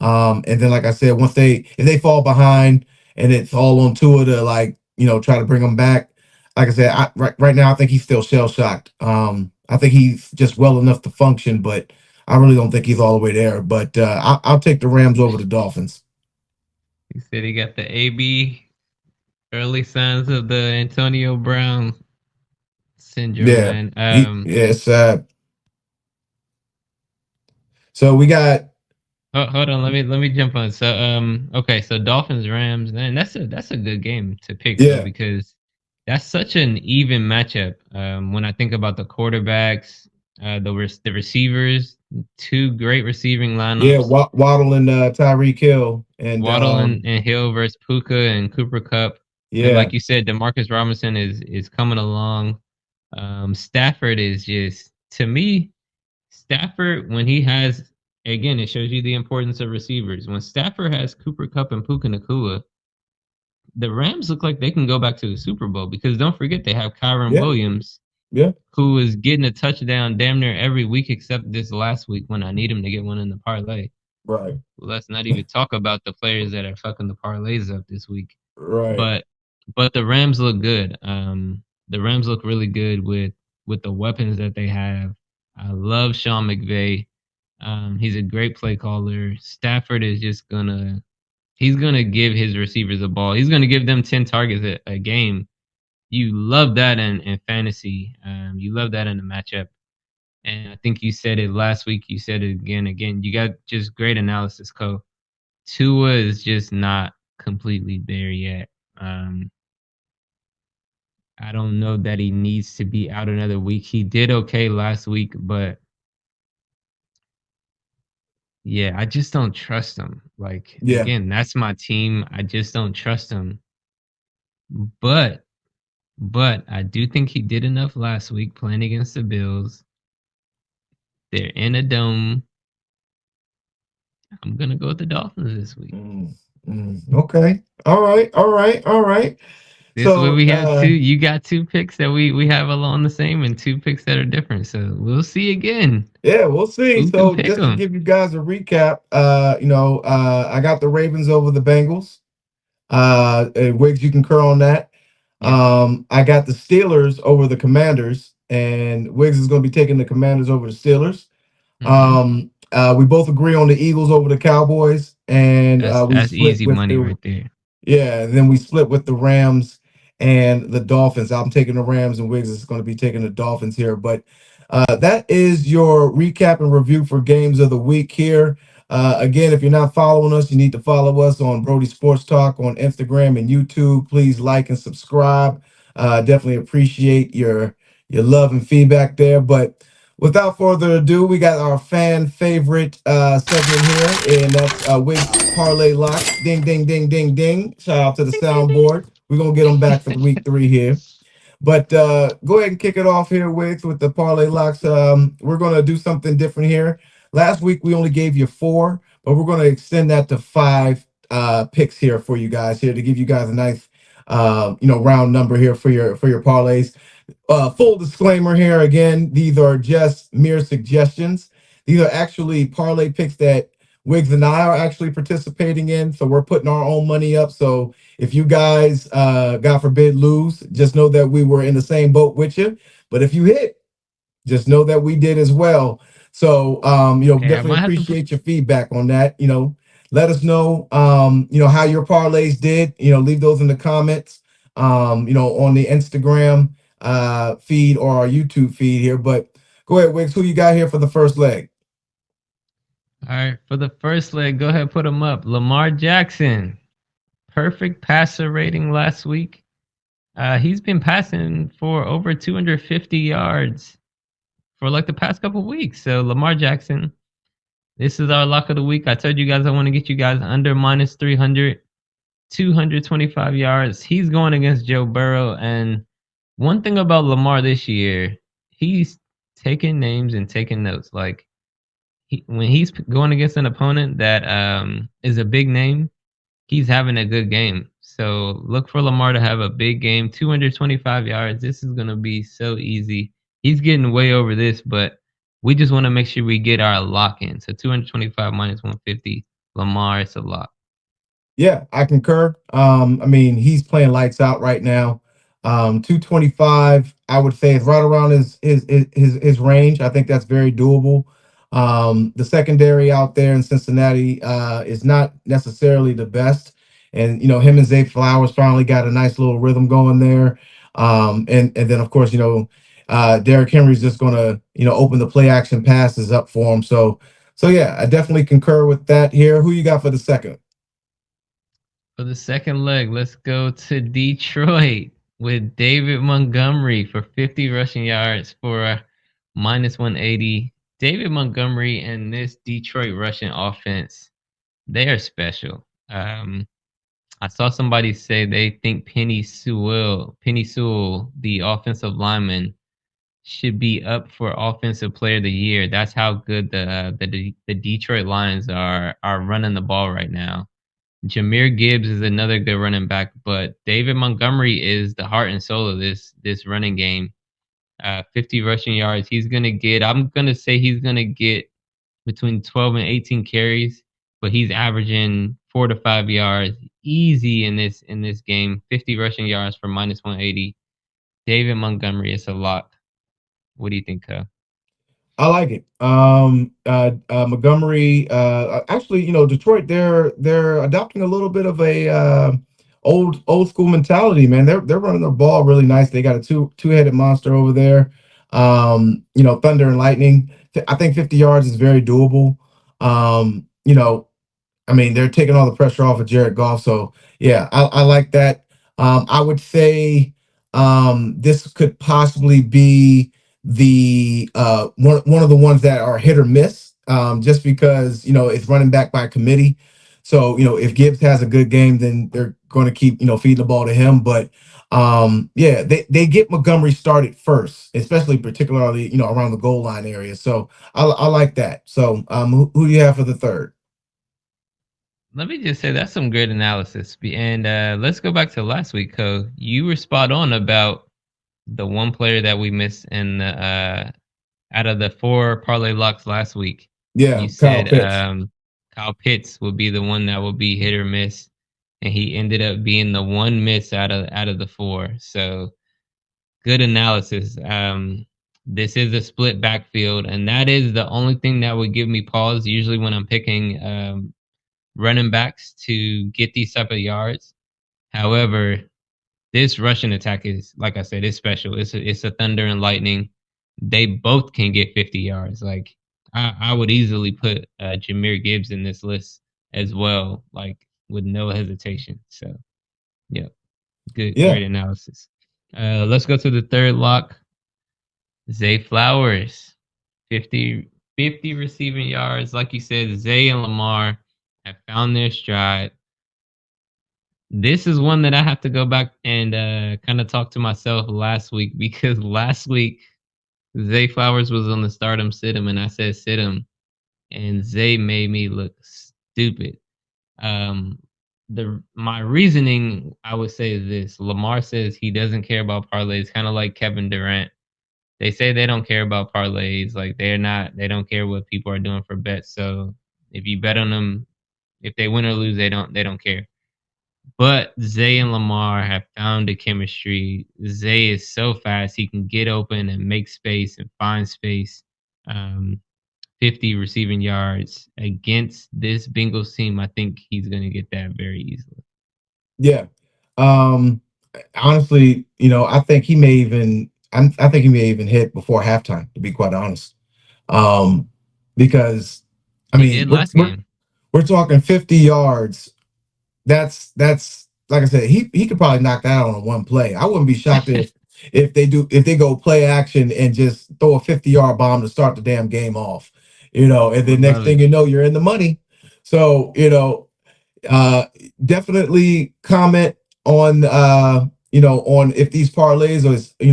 And then like I said, once if they fall behind and it's all on Tua to like, try to bring them back. Like I said, right now I think he's still shell shocked. I think he's just well enough to function, but I really don't think he's all the way there, but I'll take the Rams over the Dolphins. He said he got the AB, early signs of the Antonio Brown syndrome, Yeah, man. it's so we got Hold on, let me jump on. So okay, so Dolphins Rams, man, that's a good game to pick though, yeah, because that's such an even matchup. When I think about the quarterbacks, the receivers, two great receiving yeah, lineups, Waddle and Tyreek Hill, and Waddle and Hill versus Puka and Cooper Cup. And yeah, like you said, Demarcus Robinson is coming along. Stafford is just, to me, Stafford, when he has, again, it shows you the importance of receivers. When Stafford has Cooper Cup and Puka Nakua, the Rams look like they can go back to the Super Bowl, because don't forget they have Kyron yeah, Williams, yeah, who is getting a touchdown damn near every week except this last week when I need him to get one in the parlay. right, Let's not even talk about the players that are fucking the parlays up this week. right, But the Rams look good. The Rams look really good with the weapons that they have. I love Sean McVay. He's a great play caller. Stafford is just gonna he's gonna give his receivers a ball. He's gonna give them 10 targets a game. You love that in fantasy. You love that in a matchup. And I think you said it last week. You said it again. You got just great analysis, Co. Tua is just not completely there yet. Um, I don't know that he needs to be out another week. He did okay last week, but yeah, I just don't trust him. Like, yeah, again, that's my team. I just don't trust him. But I do think he did enough last week playing against the Bills. They're in a dome. I'm gonna go with the Dolphins this week. mm, okay, all right, all right, all right. This way So we have two. You got two picks that we have along the same, and two picks that are different. So we'll see again. yeah, we'll see. Who can So pick just to them? give you guys a recap, I got the Ravens over the Bengals. And Wiggs, you concur on that. Yep. I got the Steelers over the Commanders, and Wiggs is going to be taking the Commanders over the Steelers. Mm-hmm. We both agree on the Eagles over the Cowboys, and we That's split easy with money the right there. yeah, and then we split with the Rams and the Dolphins. I'm taking the Rams, and Wiggs is going to be taking the Dolphins here. But that is your recap and review for games of the week here. Again, if you're not following us, you need to follow us on Brody Sports Talk on Instagram and YouTube. Please like and subscribe. Definitely appreciate your love and feedback there. But without further ado, we got our fan favorite segment here, and that's Wiggs Parlay Locks. Ding, ding, ding, ding, ding. Shout out to the Ding, ding, ding. soundboard. We're gonna get them back for the week 3 here. But go ahead and kick it off here, Wiggs, with the parlay locks. We're going to do something different here. Last week we only gave you 4, but we're going to extend that to 5 picks here for you guys here to give you guys a nice round number here for your parlays. Full disclaimer here again, these are just mere suggestions. These are actually parlay picks that Wiggs and I are actually participating in. So we're putting our own money up. So if you guys, God forbid, lose, just know that we were in the same boat with you. But if you hit, just know that we did as well. So, Okay, I definitely might have to put. appreciate your feedback on that. Let us know, how your parlays did. Leave those in the comments, on the Instagram feed or our YouTube feed here. But go ahead, Wicks. Who you got here for the first leg? All right, for the first leg, go ahead, put him up. Lamar Jackson, perfect passer rating last week. He's been passing for over 250 yards for like the past couple weeks. So Lamar Jackson, this is our lock of the week. I told you guys I want to get you guys under minus 300, 225 yards. He's going against Joe Burrow. And one thing about Lamar this year, he's taking names and taking notes. Like when he's going against an opponent that is a big name, he's having a good game. So look for Lamar to have a big game, 225 yards. This is going to be so easy. He's getting way over this, but we just want to make sure we get our lock in. So 225 minus 150. Lamar, it's a lock. Yeah, I concur. I mean, he's playing lights out right now. 225, I would say, is right around his range. I think that's very doable. The secondary out there in Cincinnati is not necessarily the best, and him and Zay Flowers finally got a nice little rhythm going there. And then of course Derrick Henry's just gonna open the play action passes up for him. So yeah, I definitely concur with that here. Who you got for the second? For the second leg, let's go to Detroit with David Montgomery for 50 rushing yards for minus 180. David Montgomery and this Detroit rushing offense, they are special. I saw somebody say they think Penny Sewell, the offensive lineman, should be up for Offensive Player of the Year. That's how good the Detroit Lions are running the ball right now. Jameer Gibbs is another good running back, but David Montgomery is the heart and soul of this running game. 50 rushing yards. He's gonna get. I'm gonna say he's gonna get between 12 and 18 carries, but he's averaging 4 to 5 yards easy in this game. 50 rushing yards for minus 180. David Montgomery is a lock. What do you think, Kyle? I like it. Montgomery. Actually, Detroit. They're adopting a little bit of a old school mentality. Man, they're running the ball really nice. They got a two-headed monster over there. Thunder and lightning. I think 50 yards is very doable. I mean, they're taking all the pressure off of Jared Goff. So yeah, I like that. I would say this could possibly be the one of the ones that are hit or miss, just because it's running back by committee. So if Gibbs has a good game, then they're going to keep feeding the ball to him. But yeah, they get Montgomery started first, especially particularly around the goal line area. So I like that. So who do you have for the third? Let me just say that's some great analysis. And let's go back to last week, Co. You were spot on about the one player that we missed in the out of the four parlay locks last week. Yeah, You Kyle said Pitts. Kyle Pitts would be the one that would be hit or miss, and he ended up being the one miss out of the four. So good analysis. This is a split backfield, and that is the only thing that would give me pause. Usually, when I'm picking running backs to get these type of yards. However, this rushing attack is, like I said, it's special. It's a thunder and lightning. They both can get 50 yards. Like I would easily put Jameer Gibbs in this list as well, like with no hesitation. So yeah, good, Yeah. great analysis. Let's go to the third lock. Zay Flowers, 50, 50 receiving yards. Like you said, Zay and Lamar have found their stride. This is one that I have to go back and kind of talk to myself last week because last week Zay Flowers was on the stardom sit him and I said sit him and Zay made me look stupid. Um, the my reasoning I would say is this: Lamar says he doesn't care about parlays, kind of like Kevin Durant. They say they don't care about parlays, like they don't care what people are doing for bets. So if you bet on them, if they win or lose, they don't care. But Zay and Lamar have found a chemistry. Zay is so fast; he can get open and make space and find space. Um, 50 receiving yards against this Bengals team. I think he's going to get that very easily. Yeah. Um, honestly, I think he may even. I think he may even hit before halftime. To be quite honest, um, because I He mean did last game. we're talking 50 yards. That's like I said, he could probably knock that out on one play. I wouldn't be shocked if they go play action and just throw a 50-yard bomb to start the damn game off. And I then would next love thing it. you know, you're in the money. So, uh, definitely comment on on if these parlays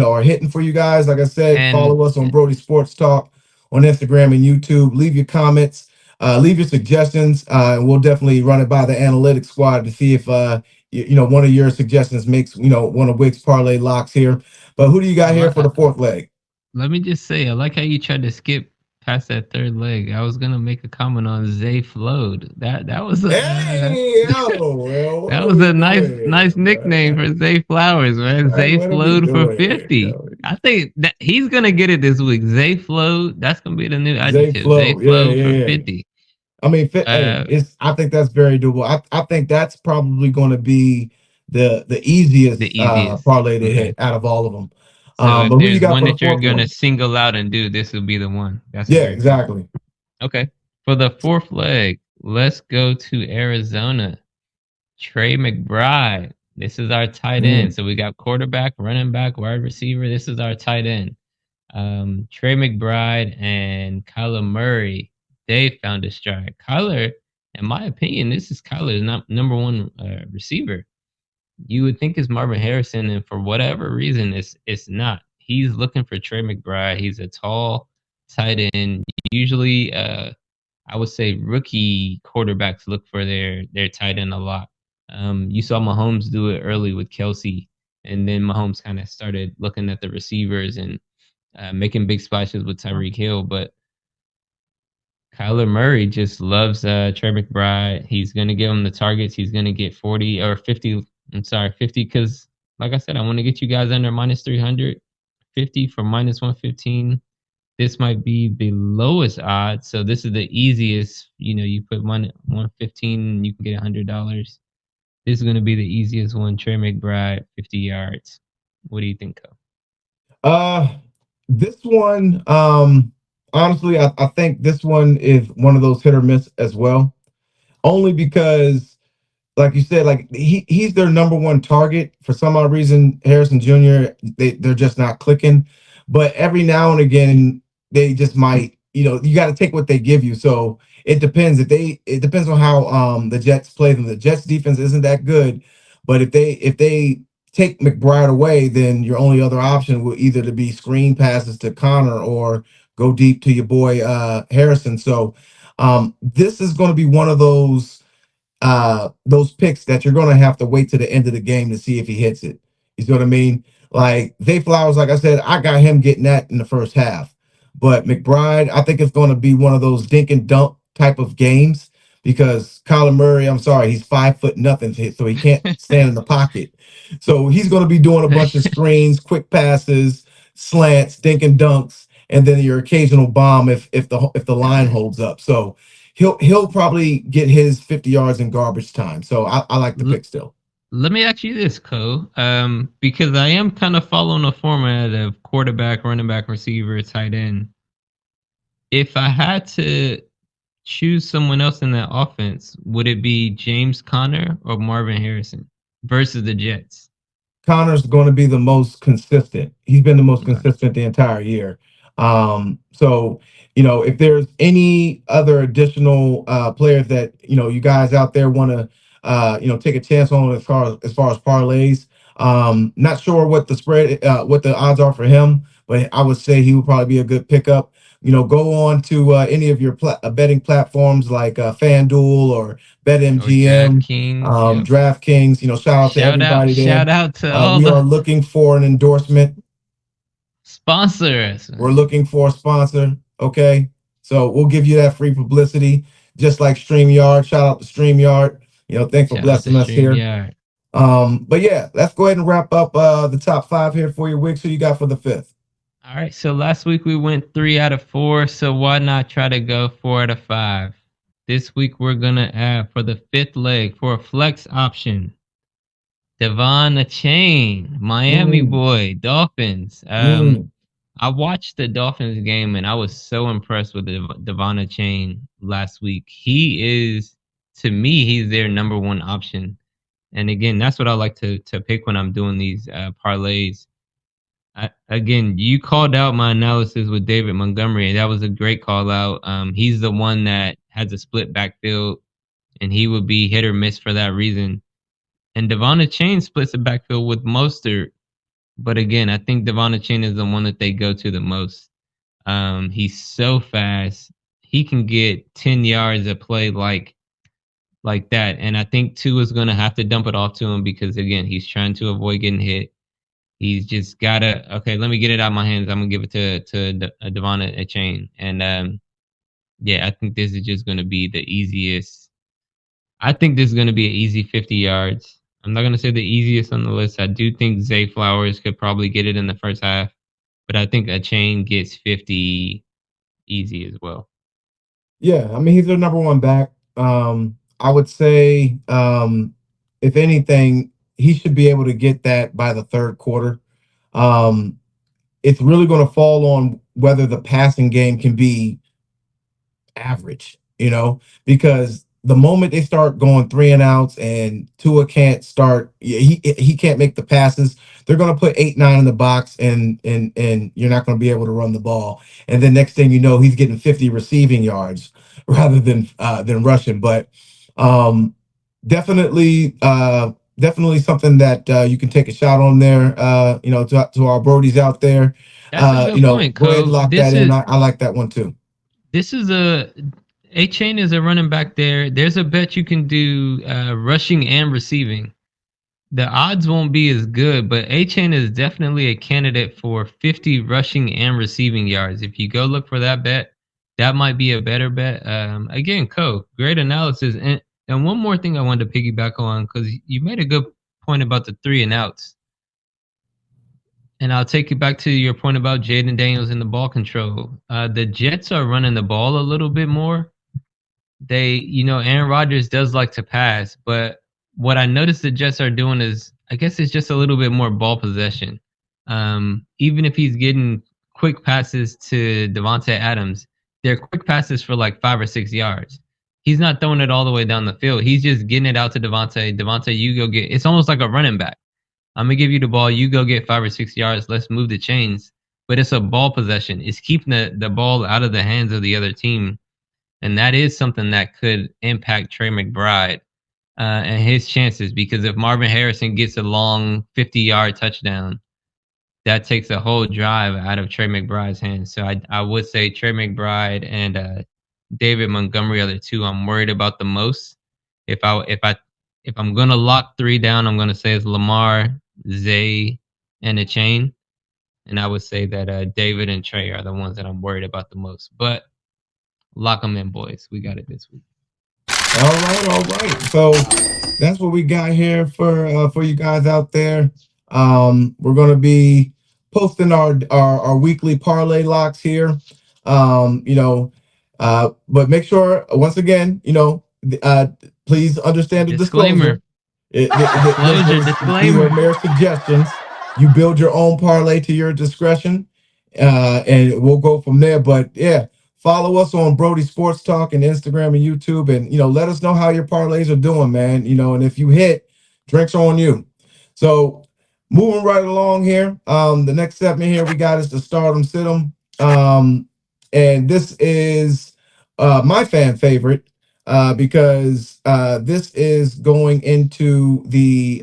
are hitting for you guys. Like I said, And follow us on Brody Sports Talk on Instagram and YouTube. Leave your comments, leave your suggestions, and we'll definitely run it by the analytics squad to see if one of your suggestions makes one of Wick's parlay locks here. But who do you I got here for li- the fourth leg? let me just say, I like how you tried to skip past that third leg. I was gonna make a comment on Zay Flowed. That was a Hey, oh, well, what that are was we a doing nice here, nickname man? for Zay Flowers, man. Zay What are we Flowed for doing here, 50. Kelly? I think that he's gonna get it this week. Zay Flowed. That's gonna be the new Zay adjective. Zay Flow, yeah, Flowed for yeah, yeah. 50. I mean, hey, Uh, it's. I think that's very doable. I think that's probably going to be the the easiest easiest. parlay to Okay. hit out of all of them. So if But who you there's got one for the that you're fourth gonna one? single out and do, this will be the one. That's what Yeah, you're saying. exactly. Okay. For the fourth leg, let's go to Arizona. Trey McBride. This is our tight end. Mm. So we got quarterback, running back, wide receiver. This is our tight end. Trey McBride and Kyler Murray. They found a stride. Kyler, in my opinion, this is Kyler's not number one receiver. You would think it's Marvin Harrison, and for whatever reason, it's not. He's looking for Trey McBride. He's a tall tight end. Usually, I would say rookie quarterbacks look for their tight end a lot. You saw Mahomes do it early with Kelsey, and then Mahomes kind of started looking at the receivers and making big splashes with Tyreek Hill. But Kyler Murray just loves Trey McBride. He's going to give him the targets. He's going to get 40 or 50. I'm sorry, 50 because, like I said, I want to get you guys under minus 300. 50 for minus 115. This might be the lowest odds. So this is the easiest. You put 115, you can get $100. This is going to be the easiest one. Trey McBride, 50 yards. What do you think, Co? Uh, this one, honestly, I think this one is one of those hit or miss as well. Only because, like you said, like he's their number one target. For some odd reason, Harrison Jr. They're just not clicking. But every now and again, they just might. You got to take what they give you. So it depends. It depends on how the Jets play them. The Jets defense isn't that good, but if they take McBride away, then your only other option will either to be screen passes to Connor or go deep to your boy Harrison. So this is going to be one of those picks that you're going to have to wait to the end of the game to see if he hits it. You see what I mean? Like Zay Flowers, like I said, I got him getting that in the first half. But McBride, I think it's going to be one of those dink and dunk type of games because Kyler Murray, I'm sorry, he's 5 foot nothing, so he can't stand in the pocket. So he's going to be doing a bunch of screens, quick passes, slants, dink and dunks, and then your occasional bomb if the line holds up. So he'll probably get his 50 yards in garbage time. So I like the L- pick still. Let me ask you this, Co. Because I am kind of following a format of quarterback, running back, receiver, tight end. If I had to choose someone else in that offense, would it be James Conner or Marvin Harrison versus the Jets? Connor's going to be the most consistent. He's been the most Okay. consistent the entire year. So if there's any other additional players that you guys out there want to take a chance on as far as parlays. Not sure what the spread, what the odds are for him, but I would say he would probably be a good pickup. Go on to any of your betting platforms like FanDuel or Or BetMGM, DraftKings. Yep. DraftKings. Shout out to everybody there. Shout out to all We are the looking for an endorsement. sponsors. We're looking for a sponsor. Okay. So we'll give you that free publicity, just like StreamYard. Shout out to StreamYard. Thanks for Shout out to blessing us here. StreamYard. But yeah, let's go ahead and wrap up the top five here for your week. So you got for the fifth. All right. So last week we went 3 out of 4. So why not try to go 4 out of 5? This week we're gonna add for the fifth leg for a flex option. Devon a Chain, Miami Mm, boy, Dolphins. mm. I watched the Dolphins game and I was so impressed with Devon Chain last week. He is, to me, he's their number one option. And again, that's what I like to pick when I'm doing these parlays. Again, you called out my analysis with David Montgomery. That was a great call out. He's the one that has a split backfield, and he would be hit or miss for that reason. And Devon Chain splits the backfield with Mostert. But again, I think Devon Chain is the one that they go to the most. He's so fast. He can get 10 yards a play like that. And I think Tua is going to have to dump it off to him because, again, he's trying to avoid getting hit. He's just got to, okay, let me get it out of my hands. I'm going to give it to Devon Chain. And yeah, I think this is just going to be the easiest. I think this is going to be an easy 50 yards. I'm not going to say the easiest on the list. I do think Zay Flowers could probably get it in the first half, but I think a chain gets 50 easy as well. Yeah, I mean he's their number one back. I would say, if anything, he should be able to get that by the third quarter. Um, it's really going to fall on whether the passing game can be average, because the moment they start going three and outs and Tua can't start, he can't make the passes. They're going to put 8-9 in the box, and you're not going to be able to run the ball. And then next thing you know, he's getting 50 receiving yards rather than rushing. But um, definitely. Definitely something that you can take a shot on there. To our Brodies out there, That's a good point, go ahead and Cove. lock that in. I like that one too. This is a chain is a running back there. There's a bet you can do rushing and receiving. The odds won't be as good, but A Chain is definitely a candidate for 50 rushing and receiving yards. If you go look for that bet, that might be a better bet. Again, great analysis. And one more thing I wanted to piggyback on because you made a good point about the three and outs. And I'll take you back to your point about Jaden Daniels and the ball control. The Jets are running the ball a little bit more. Aaron Rodgers does like to pass, but what I noticed the Jets are doing is, I guess it's just a little bit more ball possession. Even if he's getting quick passes to Devontae Adams, they're quick passes for like 5 or 6 yards. He's not throwing it all the way down the field. He's just getting it out to Devontae. Devontae, you go get. It's almost like a running back. I'm gonna give you the ball. You go get 5 or 6 yards. Let's move the chains. But it's a ball possession. It's keeping the ball out of the hands of the other team, and that is something that could impact Trey McBride and his chances. Because if Marvin Harrison gets a long 50-yard touchdown, that takes a whole drive out of Trey McBride's hands. So I would say Trey McBride and David Montgomery are the two I'm worried about the most. If I'm gonna lock three down, I'm gonna say it's Lamar, Zay, and a chain. And I would say that David and Trey are the ones that I'm worried about the most. But lock them in, boys. We got it this week. All right. So that's what we got here for you guys out there. We're gonna be posting our weekly parlay locks here. But make sure once again, please understand the disclosure. Disclaimer. Disclosure. These are Disclaimer. mere suggestions. You build your own parlay to your discretion, and we'll go from there. But yeah, follow us on Brodie Sports Talk and Instagram and YouTube, and let us know how your parlays are doing, man. And if you hit, drinks on you. So moving right along here, the next segment here we got is the Stardom Sit 'em, and this is my fan favorite. Because this is going into the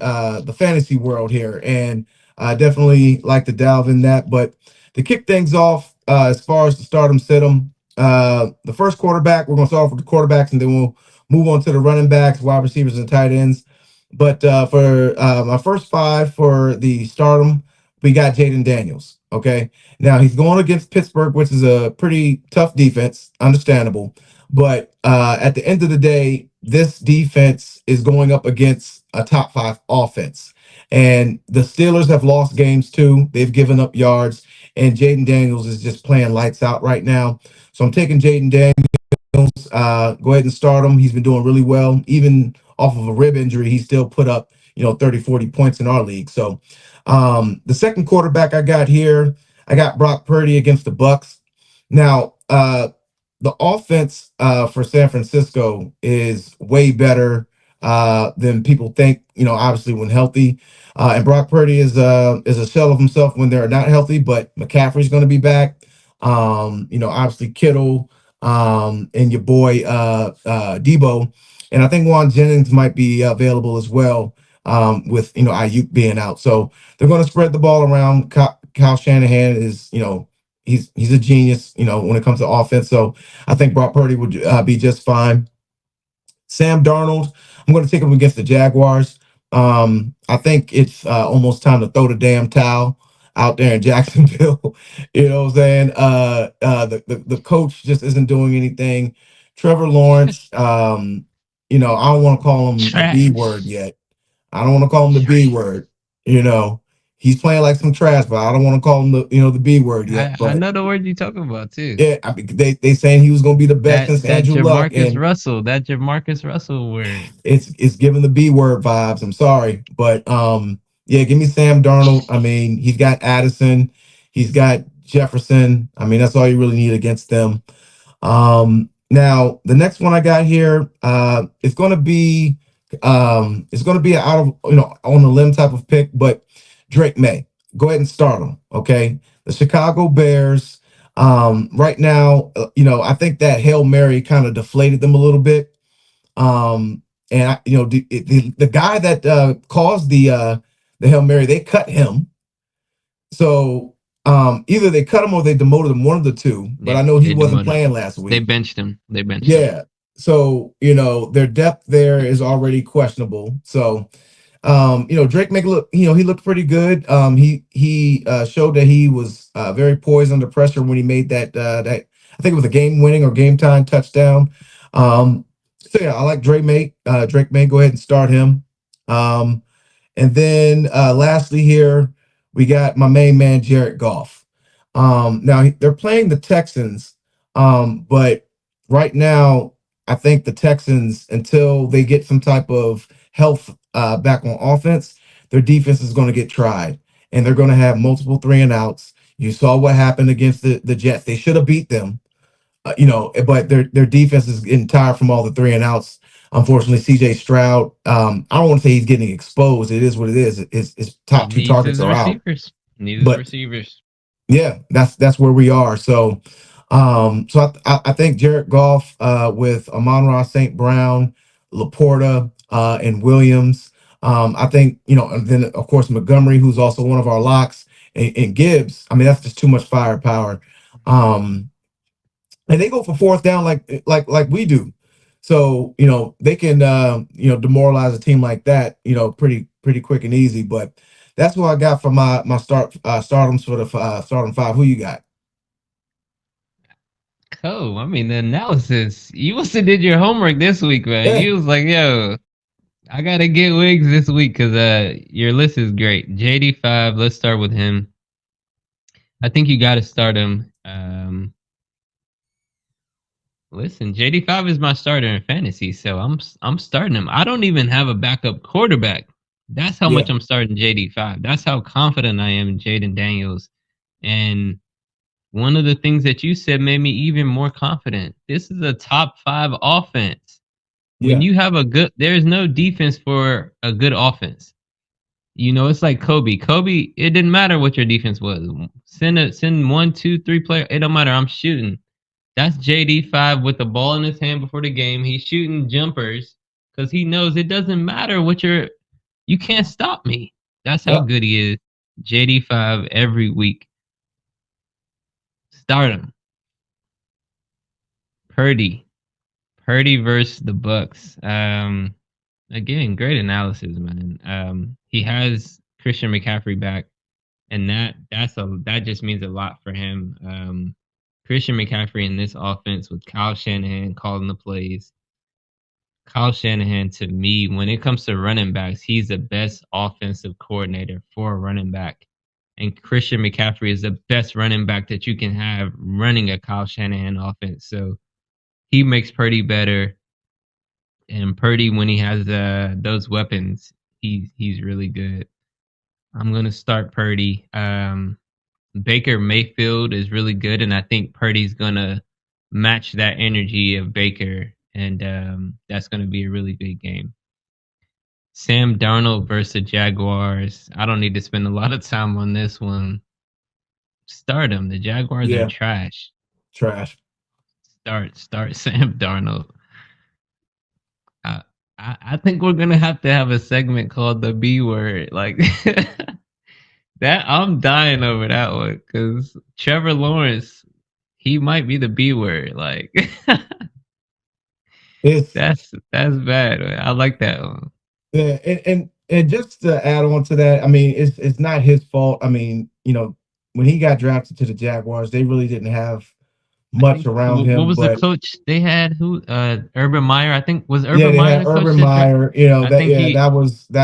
fantasy world here, and I definitely like to delve in that. But to kick things off, as far as the stardom sit 'em, the first quarterback, we're going to start off with the quarterbacks and then we'll move on to the running backs, wide receivers, and tight ends. But for my first five for the stardom, we got Jaden Daniels. Okay. Now he's going against Pittsburgh, which is a pretty tough defense, understandable. But at the end of the day, this defense is going up against a top five offense. And the Steelers have lost games too. They've given up yards. And Jaden Daniels is just playing lights out right now. So I'm taking Jaden Daniels. Go ahead and start him. He's been doing really well. Even off of a rib injury, he still put up, 30, 40 points in our league. So the second quarterback I got here, I got Brock Purdy against the Bucks. Now, the offense for San Francisco is way better than people think. Obviously when healthy, and Brock Purdy is a shell of himself when they're not healthy. But McCaffrey's going to be back. Obviously Kittle, and your boy Debo, and I think Juan Jennings might be available as well. With Ayuk being out, so they're going to spread the ball around. Kyle Shanahan is, he's a genius, when it comes to offense. So I think Brock Purdy would be just fine. Sam Darnold, I'm going to take him against the Jaguars. I think it's almost time to throw the damn towel out there in Jacksonville. You know what I'm saying? The coach just isn't doing anything. Trevor Lawrence, I don't want to call him the B word Trash. yet. I don't want to call him the B word. You know, he's playing like some trash, but I don't want to call him the B word yet. I But know the word you're talking about too. yeah, they saying he was going to be the best since That Andrew Luck, and Jamarcus Russell word. it's giving the B word vibes. I'm sorry, but yeah, give me Sam Darnold. I mean, he's got Addison, he's got Jefferson. I mean, that's all you really need against them. Now the next one I got here, it's gonna be out of on the limb type of pick, but Drake May. Go ahead and start him. Okay, the Chicago Bears. Right now, I think that Hail Mary kind of deflated them a little bit. And the guy that caused the Hail Mary, they cut him. So either they cut him or they demoted him, one of the two. But Yeah, I know he they wasn't demoted. playing last They week. benched him. They benched him. Yeah. So, their depth there is already questionable. So, Drake make look, he looked pretty good. He showed that he was very poised under pressure when he made that I think it was a game winning or game time touchdown. So yeah, I like Drake May. Drake May, go ahead and start him. Um, and then lastly here, we got my main man, Jared Goff. Now they're playing the Texans, but right now, I think the Texans, until they get some type of health back on offense, their defense is going to get tried, and they're going to have multiple three and outs. You saw what happened against the Jets. They should have beat them, but their defense is getting tired from all the three and outs. Unfortunately, CJ Stroud, I don't want to say he's getting exposed. It is what it is. His He top two needs targets his are out. receivers. Needs his But receivers. yeah, that's where we are. So I think Jared Goff with Amon-Ra St. Brown, Laporta, and Williams. I think and then of course Montgomery, who's also one of our locks, and Gibbs. I mean, that's just too much firepower. Um, and they go for fourth down like we do. So they can demoralize a team like that pretty quick and easy. But that's what I got for my stardoms for the starting five. Who you got? Cool. I mean, the analysis. You must have did your homework this week, man. Yeah, You was like, yo, I gotta get wigs this week because your list is great. JD5. Let's start with him. I think you got to start him. Listen, JD5 is my starter in fantasy, so I'm starting him. I don't even have a backup quarterback. That's how yeah, much I'm starting JD5. That's how confident I am in Jaden Daniels. And one of the things that you said made me even more confident. This is a top 5 offense. When yeah, you have there's no defense for a good offense. It's like Kobe. Kobe, it didn't matter what your defense was. Send one, two, three player. It don't matter. I'm shooting. That's JD5 with the ball in his hand before the game. He's shooting jumpers because he knows it doesn't matter what you can't stop me. That's how yep. good he is. JD5 every week. Stardom. Purdy. Purdy versus the Bucks. Again, great analysis, man. He has Christian McCaffrey back, and that just means a lot for him. Christian McCaffrey in this offense with Kyle Shanahan calling the plays. Kyle Shanahan, to me, when it comes to running backs, he's the best offensive coordinator for a running back. And Christian McCaffrey is the best running back that you can have running a Kyle Shanahan offense. So he makes Purdy better. And Purdy, when he has those weapons, he's really good. I'm gonna start Purdy. Baker Mayfield is really good, and I think Purdy's gonna match that energy of Baker, and that's gonna be a really good game. Sam Darnold versus the Jaguars. I don't need to spend a lot of time on this one. Start them. The Jaguars are Yeah, trash. trash. Start Sam Darnold. I, I think we're gonna have to have a segment called the B word. Like that, I'm dying over that one because Trevor Lawrence, he might be the B word. Like It's that's bad. Man. I like that one. Yeah, and just to add on to that, I mean, it's not his fault. I mean, when he got drafted to the Jaguars, they really didn't have I much think around what him. was the But coach they had? Who? Urban Meyer. I think was yeah, Urban they Meyer had the coach Urban that. Meyer. I That think yeah, he. that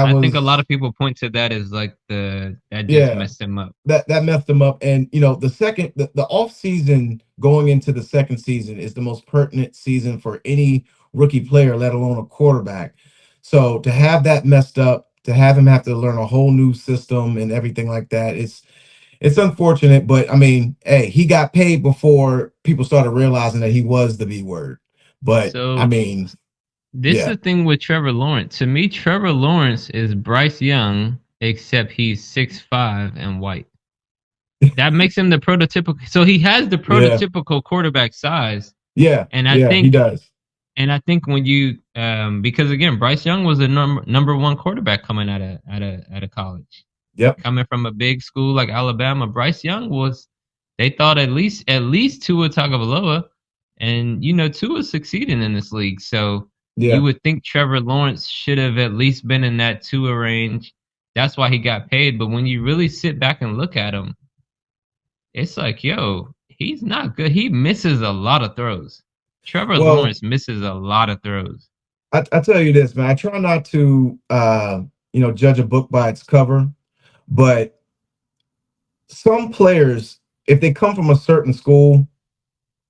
I think a lot was of people point to that as like the that just yeah, messed him up. that messed him up. And the off season going into the second season is the most pertinent season for any rookie player, let alone a quarterback. So to have that messed up, to have him have to learn a whole new system and everything like that, it's unfortunate. But I mean, hey, he got paid before people started realizing that he was the B word. But I So mean, this is yeah, the thing with Trevor Lawrence. To me, Trevor Lawrence is Bryce Young, except he's 6'5" and white. That makes him the prototypical. So he has the yeah, prototypical quarterback size, yeah, and I yeah, he think does. when you because again, Bryce Young was the number one quarterback coming out of college, Yep, coming from a big school like Alabama. Bryce Young was. They thought at least Tua Tagovailoa, and Tua succeeding in this league. So you yeah. would think Trevor Lawrence should have at least been in that Tua range. That's why he got paid. But when you really sit back and look at him, it's like, yo, he's not good. He misses a lot of throws. Trevor Well, Lawrence misses a lot of throws. I tell you this, man. I try not to, judge a book by its cover, but some players, if they come from a certain school,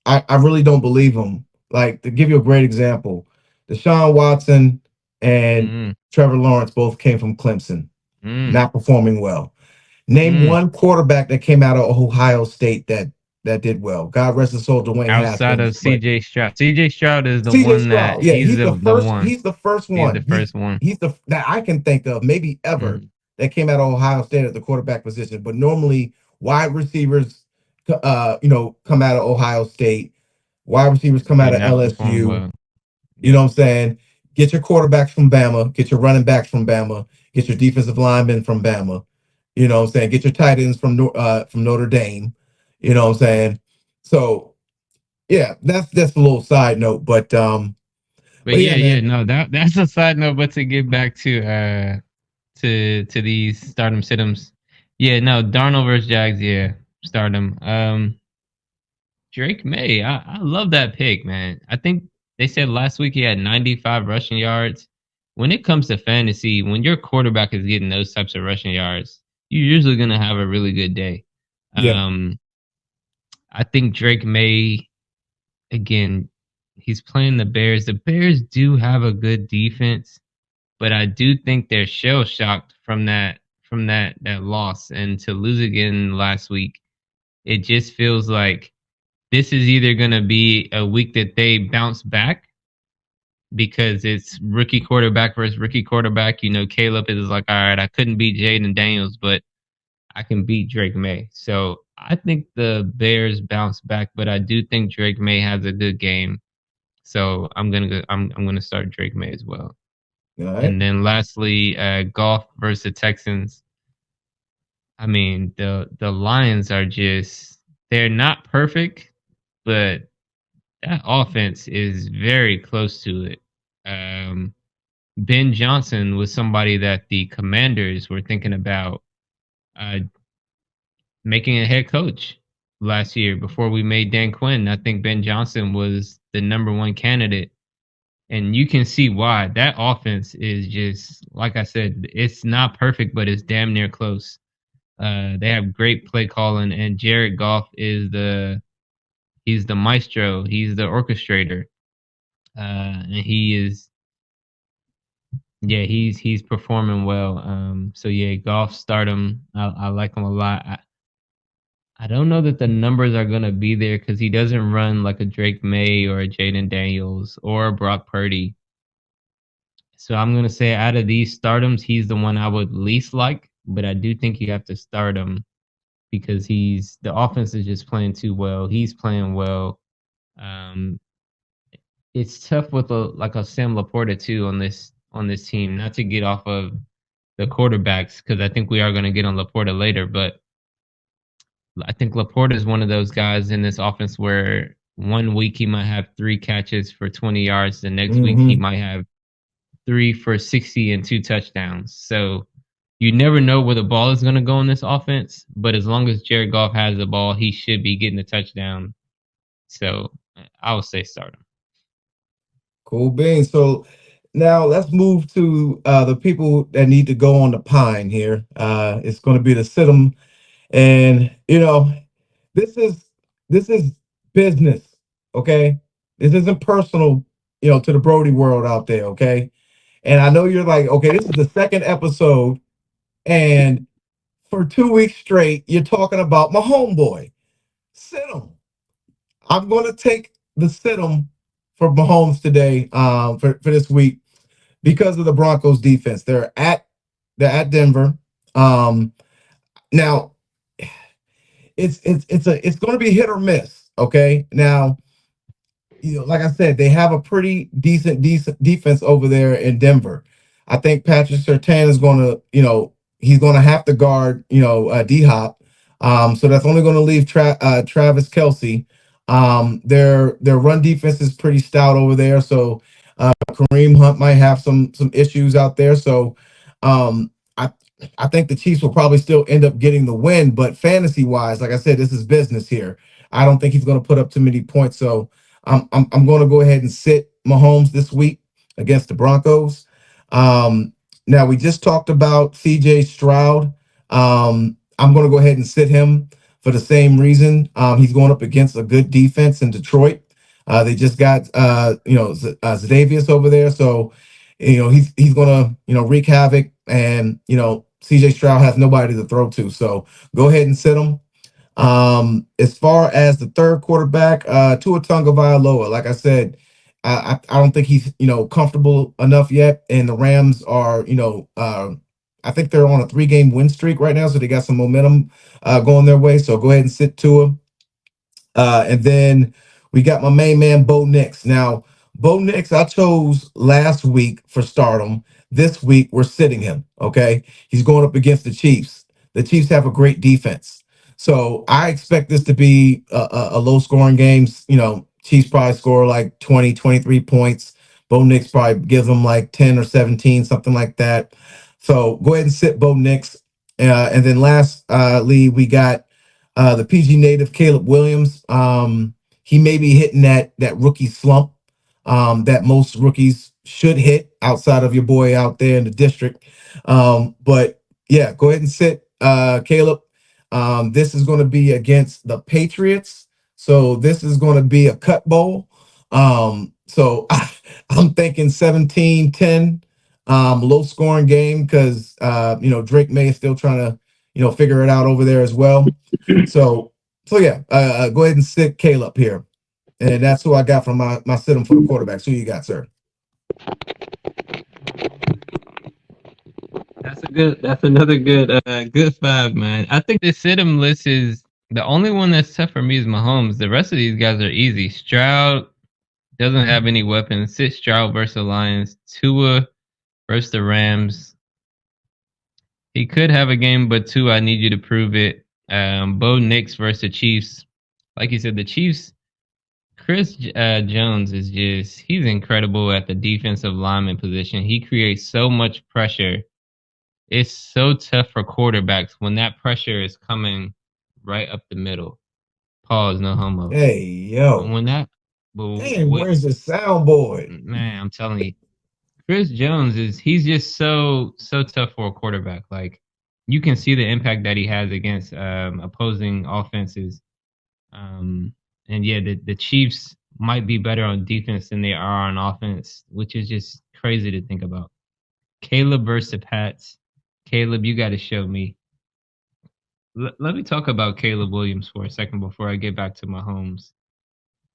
I really don't believe them. Like to give you a great example, Deshaun Watson and Mm, Trevor Lawrence both came from Clemson, mm, not performing well. Name mm. one quarterback that came out of Ohio State that did well. God rest his soul, Dwayne Outside of Haskins, but CJ Stroud. CJ Stroud is the CJ one that Stroud, yeah, he's the one. He's the first He's the one. first one. He's the that I can think of, maybe ever, Mm. that came out of Ohio State at the quarterback position. But normally, wide receivers, come out of Ohio State. Wide receivers come Do out of not perform LSU. well. You Yep. know what I'm saying? Get your quarterbacks from Bama. Get your running backs from Bama. Get your defensive linemen from Bama. You know what I'm saying? Get your tight ends from Notre Dame. You know what I'm saying? So yeah, that's a little side note, But but yeah, yeah, yeah, man. no, that's a side note. But to get back to these stardom situms, yeah, no, Darnold versus Jags, yeah, stardom. Drake May, I love that pick, man. I think they said last week he had 95 rushing yards. When it comes to fantasy, when your quarterback is getting those types of rushing yards, you're usually gonna have a really good day. Yeah. Um, I think Drake May again, he's playing the Bears. The Bears do have a good defense, but I do think they're shell shocked from that loss and to lose again last week. It just feels like this is either going to be a week that they bounce back because it's rookie quarterback versus rookie quarterback. Caleb is like, all right, I couldn't beat Jaden Daniels, but I can beat Drake May. So I think the Bears bounce back, but I do think Drake May has a good game. So I'm gonna start Drake May as well. All right. And then lastly, golf versus the Texans. I mean, the Lions are just They're not perfect, but that offense is very close to it. Um, Ben Johnson was somebody that the Commanders were thinking about uh, making a head coach last year before we made Dan Quinn. I think Ben Johnson was the number one candidate. And you can see why. That offense is just, like I said, it's not perfect, but it's damn near close. They have great play calling, and Jared Goff is he's the maestro, he's the orchestrator, and he is, yeah, he's performing well. So yeah, Goff stardom. I like him a lot. I don't know that the numbers are gonna be there because he doesn't run like a Drake May or a Jaden Daniels or a Brock Purdy. So I'm gonna say out of these stardoms, he's the one I would least like. But I do think you have to start him because he's the offense is just playing too well. He's playing well. Um, it's tough with a Sam Laporta too on this team. Not to get off of the quarterbacks because I think we are going to get on Laporta later, but I think Laporta is one of those guys in this offense where one week he might have 3 catches for 20 yards, the next week he Hmm. might have 3 for 60 and 2 touchdowns. So you never know where the ball is going to go in this offense, but as long as Jared Goff has the ball, he should be getting a touchdown. So I would say start him. Cool beans. So now let's move to the people that need to go on the pine here. It's going to be the Sid'em, and this is this is business. Okay, this isn't personal. To the Brody world out there. Okay, and I know you're like, okay, this is the second episode, and for 2 weeks straight, you're talking about my homeboy, Sid'em. I'm going to take the Sid'em for Mahomes today, for this week because of the Broncos defense. They're at Denver. Um, Now it's going to be hit or miss. Okay. Now, like I said, they have a pretty decent defense over there in Denver. I think Patrick Surtain is going to, he's going to have to guard, D Hop. So that's only going to leave Travis Kelsey. Their run defense is pretty stout over there. So Kareem Hunt might have some issues out there. So um, I I think the Chiefs will probably still end up getting the win. But fantasy wise, like I said, this is business here. I don't think he's going to put up too many points. So I'm going to go ahead and sit Mahomes this week against the Broncos. Um, Now we just talked about C.J. Stroud. I'm going to go ahead and sit him for the same reason. He's going up against a good defense in Detroit. They just got Zadavius over there, so he's gonna wreak havoc, and C.J. Stroud has nobody to throw to. So go ahead and sit him. As far as the third quarterback, Tua Tagovailoa, like I said, I don't think he's comfortable enough yet, and the Rams are I think they're on a 3-game win streak right now, so they got some momentum going their way. So go ahead and sit Tua. And then we got my main man, Bo Nix. Now, Bo Nix, I chose last week for stardom. This week, we're sitting him. Okay. He's going up against the Chiefs. The Chiefs have a great defense. So I expect this to be a low scoring game. Chiefs probably score like 20, 23 points. Bo Nix probably gives them like 10 or 17, something like that. So go ahead and sit Bo Nix. And then lastly, we got the PG native Caleb Williams. He may be hitting that rookie slump that most rookies should hit outside of your boy out there in the district. But yeah, go ahead and sit Caleb. This is going to be against the Patriots. So this is going to be a cut bowl. So I'm thinking 17-10, low scoring game because Drake May is still trying to figure it out over there as well. So yeah, go ahead and sit Caleb here, and that's who I got from my sit him for the quarterbacks. Who you got, sir? That's another good five, man. I think the sit-em list is the only one that's tough for me is Mahomes. The rest of these guys are easy. Stroud doesn't have any weapons. Sit Stroud versus the Lions. Tua versus the Rams. He could have a game, but Tua, I need you to prove it. Bo Nix versus the Chiefs. like you said, the Chiefs. Chris Jones is just, he's incredible at the defensive lineman position. He creates so much pressure. It's so tough for quarterbacks when that pressure is coming right up the middle. Pause, no homo. Hey, But yo. when that, but Dang, what, where's the soundboard? man, I'm telling you, Chris Jones is, he's just so tough for a quarterback. Like, you can see the impact that he has against opposing offenses. Um, and yeah, the Chiefs might be better on defense than they are on offense, which is just crazy to think about. Caleb versus the Pats. Caleb, you got to show me. Let me talk about Caleb Williams for a second before I get back to Mahomes.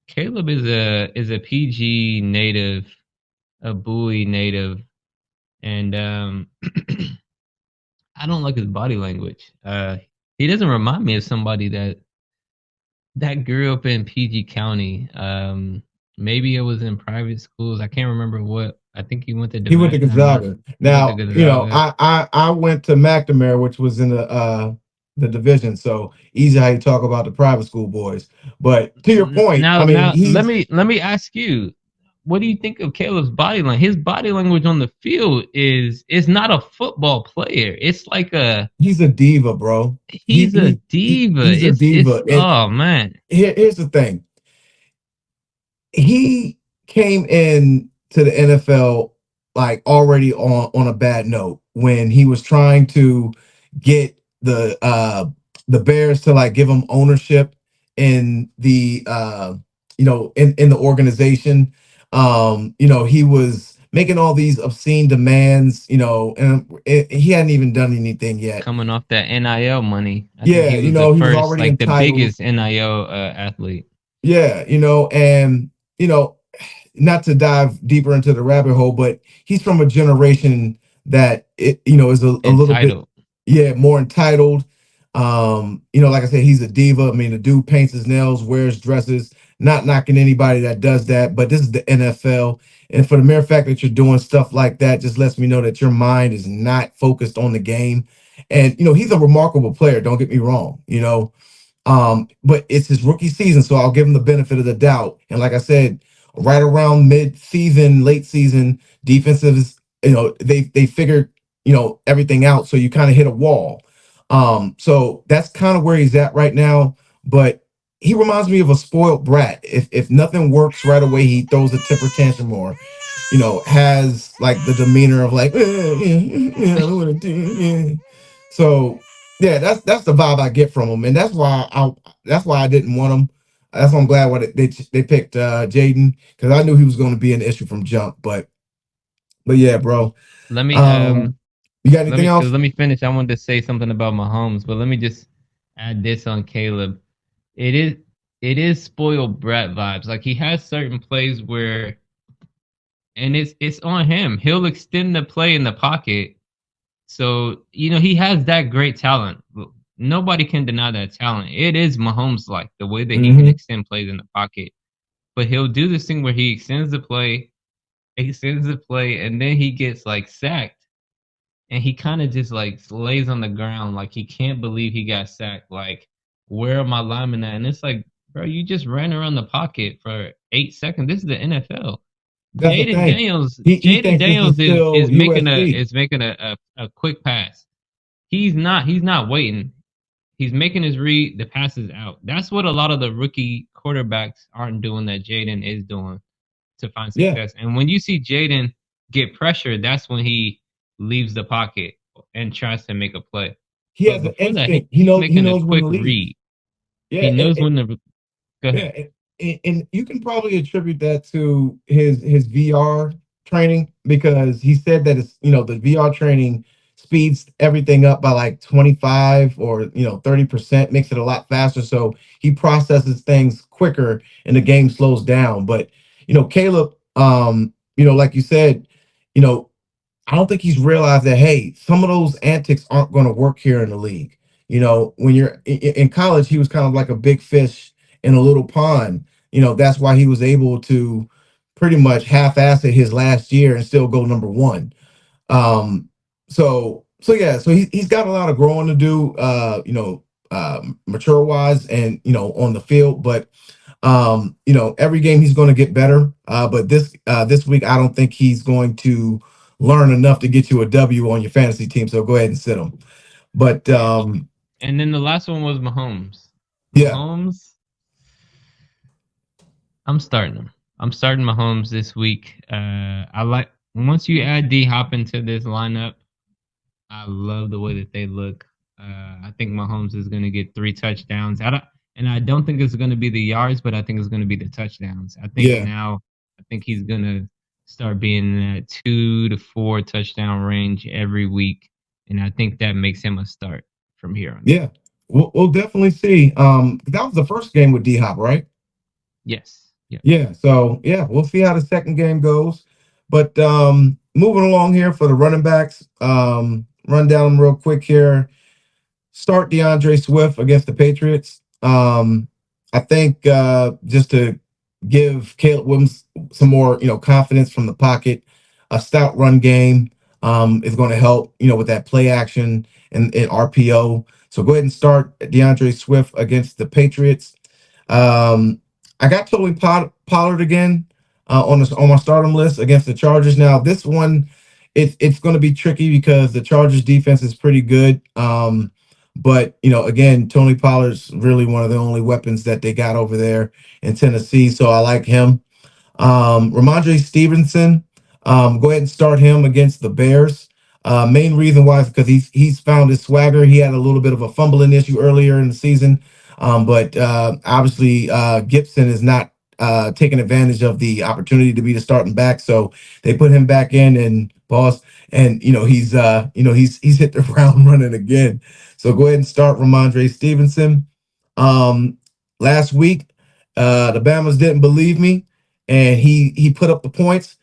Caleb is a PG native, a Bowie native, and I don't like his body language. He doesn't remind me of somebody that grew up in PG County. Maybe it was in private schools. I can't remember what. I think he went to He went to Gonzaga. He went to Now, Gonzaga. I went to McNamara, which was in the division. So easy how you talk about the private school boys. But to your point, I mean, Now he's let me ask you, what do you think of Caleb's body language? His body language on the field is not a football player. It's like a, he's a diva, bro. He, he's a he, diva. he's a It's diva. And oh man, here's the thing. He came in to the NFL like already on a bad note when he was trying to get the Bears to like give him ownership in the in the organization. He was making all these obscene demands, and he hadn't even done anything yet. coming off that NIL money. I think Yeah, he was the he was first, already like the entitled. biggest NIL athlete. Yeah, and not to dive deeper into the rabbit hole, but he's from a generation that is a little bit, Entitled. yeah, more entitled. Like I said, he's a diva. I mean, the dude paints his nails, wears dresses. Not knocking anybody that does that, but this is the NFL, and for the mere fact that you're doing stuff like that, just lets me know that your mind is not focused on the game. And he's a remarkable player. Don't get me wrong. But it's his rookie season, so I'll give him the benefit of the doubt. And like I said, right around mid-season, late season, defensives, they figured, everything out. So you kind of hit a wall. So that's kind of where he's at right now. But he reminds me of a spoiled brat. If nothing works right away, he throws a temper tantrum or, has like the demeanor of like, I don't want to do. So yeah, that's the vibe I get from him, and that's why I didn't want him. That's why I'm glad they picked Jaden because I knew he was going to be an issue from jump. But yeah, bro. Let me Um, you got anything else? let me finish. I wanted to say something about Mahomes, but let me just add this on Caleb. It is it is spoiled brat vibes. Like he has certain plays where, and it's on him. He'll extend the play in the pocket. So he has that great talent. Nobody can deny that talent. It is Mahomes like the way that he can Hmm. extend plays in the pocket. But he'll do this thing where he extends the play, and then he gets like sacked, and he kind of just like lays on the ground like he can't believe he got sacked. Like, where are my linemen at? And it's like, bro, you just ran around the pocket for 8 seconds. This is the NFL. That's the thing. He Jaden thinks this is Daniels still is making USC. a quick pass. He's not waiting. He's making his read. The pass is out. That's what a lot of the rookie quarterbacks aren't doing that Jaden is doing to find Yeah, success. And when you see Jaden get pressure, that's when he leaves the pocket and tries to make a play. he But has an before that, instinct. He he's knows he making a knows when quick to leave. read. He Yeah, knows when to go yeah, ahead. and you can probably attribute that to his VR training because he said that it's the VR training speeds everything up by like 25 or 30%, makes it a lot faster. So he processes things quicker and the game slows down. But Caleb, like you said, you know, I don't think he's realized that hey, some of those antics aren't going to work here in the league. When you're in college, he was kind of like a big fish in a little pond. That's why he was able to pretty much half-ass it his last year and still go number one. So yeah, so he's got a lot of growing to do. mature wise and on the field. But every game he's going to get better. But this week, I don't think he's going to learn enough to get you a W on your fantasy team. So go ahead and sit him. But Yeah. And then the last one was Mahomes. yeah, Mahomes, I'm starting him. I'm starting Mahomes this week. I like once you add D Hop into this lineup, I love the way that they look. I think Mahomes is going to get 3 touchdowns. I don't think it's going to be the yards, but I think it's going to be the touchdowns. yeah, I think he's going to start being in that 2 to 4 touchdown range every week, and I think that makes him a start from here on out. yeah. We'll definitely see. That was the first game with D Hop, right? Yes. Yeah. Yeah. So yeah, we'll see how the second game goes. But moving along here for the running backs, run down them real quick here. Start DeAndre Swift against the Patriots. I think just to give Caleb Williams some more, confidence from the pocket, a stout run game is going to help, with that play action and RPO. So go ahead and start DeAndre Swift against the Patriots. I got Tony Pollard again on my stardom list against the Chargers. Now this one, it's going to be tricky because the Chargers defense is pretty good. But again, Tony Pollard's really one of the only weapons that they got over there in Tennessee, so I like him. Ramondre Stevenson, go ahead and start him against the Bears. Main reason why is because he's found his swagger. He had a little bit of a fumbling issue earlier in the season, but obviously Gibson is not taking advantage of the opportunity to be the starting back. So they put him back in and boss, and he's hit the ground running again. So go ahead and start Ramondre Stevenson. Um, Last week, the Bama's didn't believe me, and he put up the points.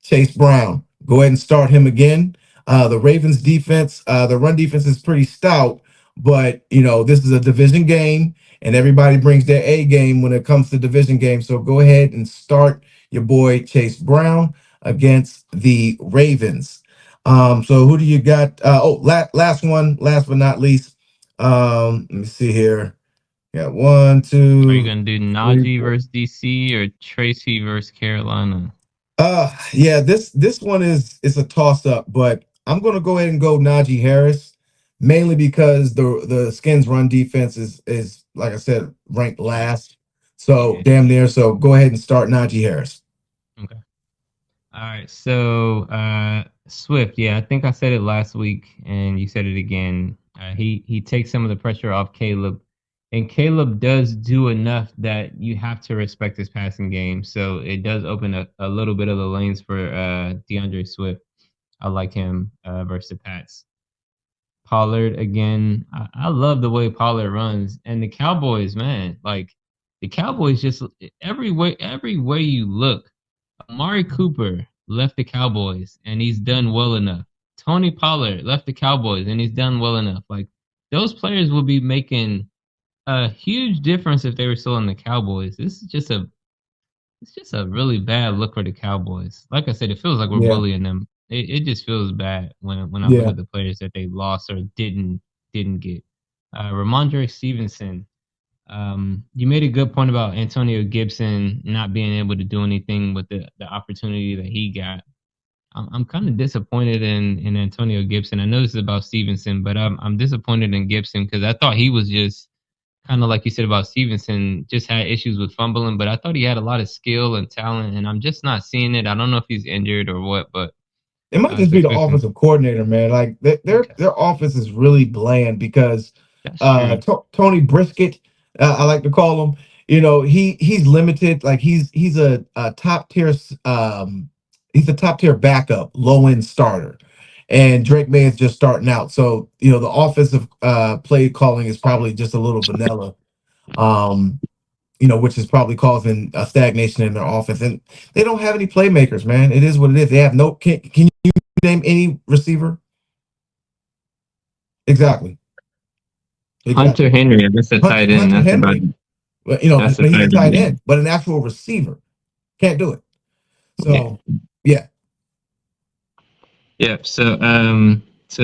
Chase Brown, go ahead and start him again. The Ravens defense, the run defense is pretty stout, but this is a division game, and everybody brings their A game when it comes to division games. So go ahead and start your boy Chase Brown against the Ravens. So who do you got? Last one, last but not least. Let me see here. Got one, Are you two, going to do three, Najee four. versus DC or Tracy versus Carolina? Yeah, this one is a toss up, but I'm gonna go ahead and go Najee Harris, mainly because the Skins run defense is like I said, ranked last. So Yeah. damn near. So go ahead and start Najee Harris. Okay. All right. So Swift, yeah, I think I said it last week and you said it again. He takes some of the pressure off Caleb. And Caleb does do enough that you have to respect his passing game. So it does open a little bit of the lanes for DeAndre Swift. I like him versus the Pats. Pollard again. I love the way Pollard runs. And the Cowboys, man, like the Cowboys just every way you look. Amari Cooper left the Cowboys and he's done well enough. Tony Pollard left the Cowboys and he's done well enough. Like those players will be making a huge difference if they were still in the Cowboys. It's just a really bad look for the Cowboys. Like I said, it feels like we're Yeah, bullying them. It just feels bad when I look yeah. at the players that they lost or didn't get. Ramondre Stevenson. You made a good point about Antonio Gibson not being able to do anything with the opportunity that he got. I'm kind of disappointed in Antonio Gibson. I know this is about Stevenson, but I'm disappointed in Gibson because I thought he was just kind of like you said about Stevenson, just had issues with fumbling, but I thought he had a lot of skill and talent, and I'm just not seeing it. I don't know if he's injured or what, but It might just so be the Swift, offensive coordinator, man. Like okay, their offense is really bland because that's true. Tony Brisket, I like to call him. He's limited. Like he's a top tier he's a top tier backup, low end starter, and Drake May is just starting out. So the offensive play calling is probably just a little vanilla. Um, which is probably causing a stagnation in their offense. And they don't have any playmakers, man. It is what it is. They have no. Can you name any receiver? Exactly. Hunter Exactly. Henry, that's a tight end. Hunter Henry. But That's a but he's a tight tight end. end, but an actual receiver can't do it. Yeah, So yeah, yeah. So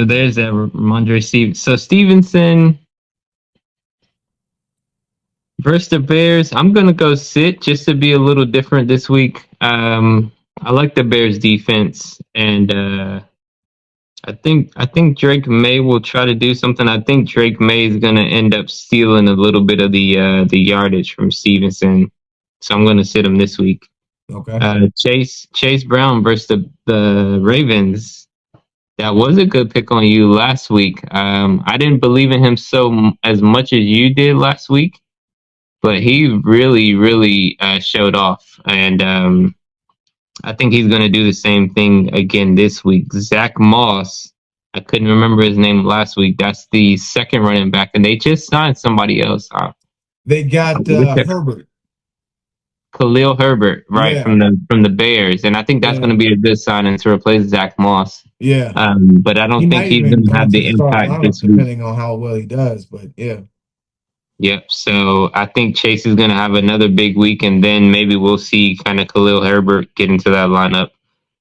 there's that Ramondre Steve. So Stevenson. Versus the Bears, I'm gonna go sit just to be a little different this week. I like the Bears defense, and I think Drake May will try to do something. I think Drake May is gonna end up stealing a little bit of the yardage from Stevenson, so I'm gonna sit him this week. Okay. Chase Brown versus the Ravens. That was a good pick on you last week. I didn't believe in him as much as you did last week, but he really showed off, and I think he's going to do the same thing again this week. Zach Moss, I couldn't remember his name last week. That's the second running back, and they just signed somebody else. They I got wish I- Herbert. Khalil Herbert, right Yeah. from the Bears, and I think that's going Yeah. to be a good signing to replace Zach Moss. Yeah. But I He don't think might he's even going to come have into the the starting impact lineup this week. depending on how well he does. But yeah. Yep. So I think Chase is going to have another big week, and then maybe we'll see kind of Khalil Herbert get into that lineup.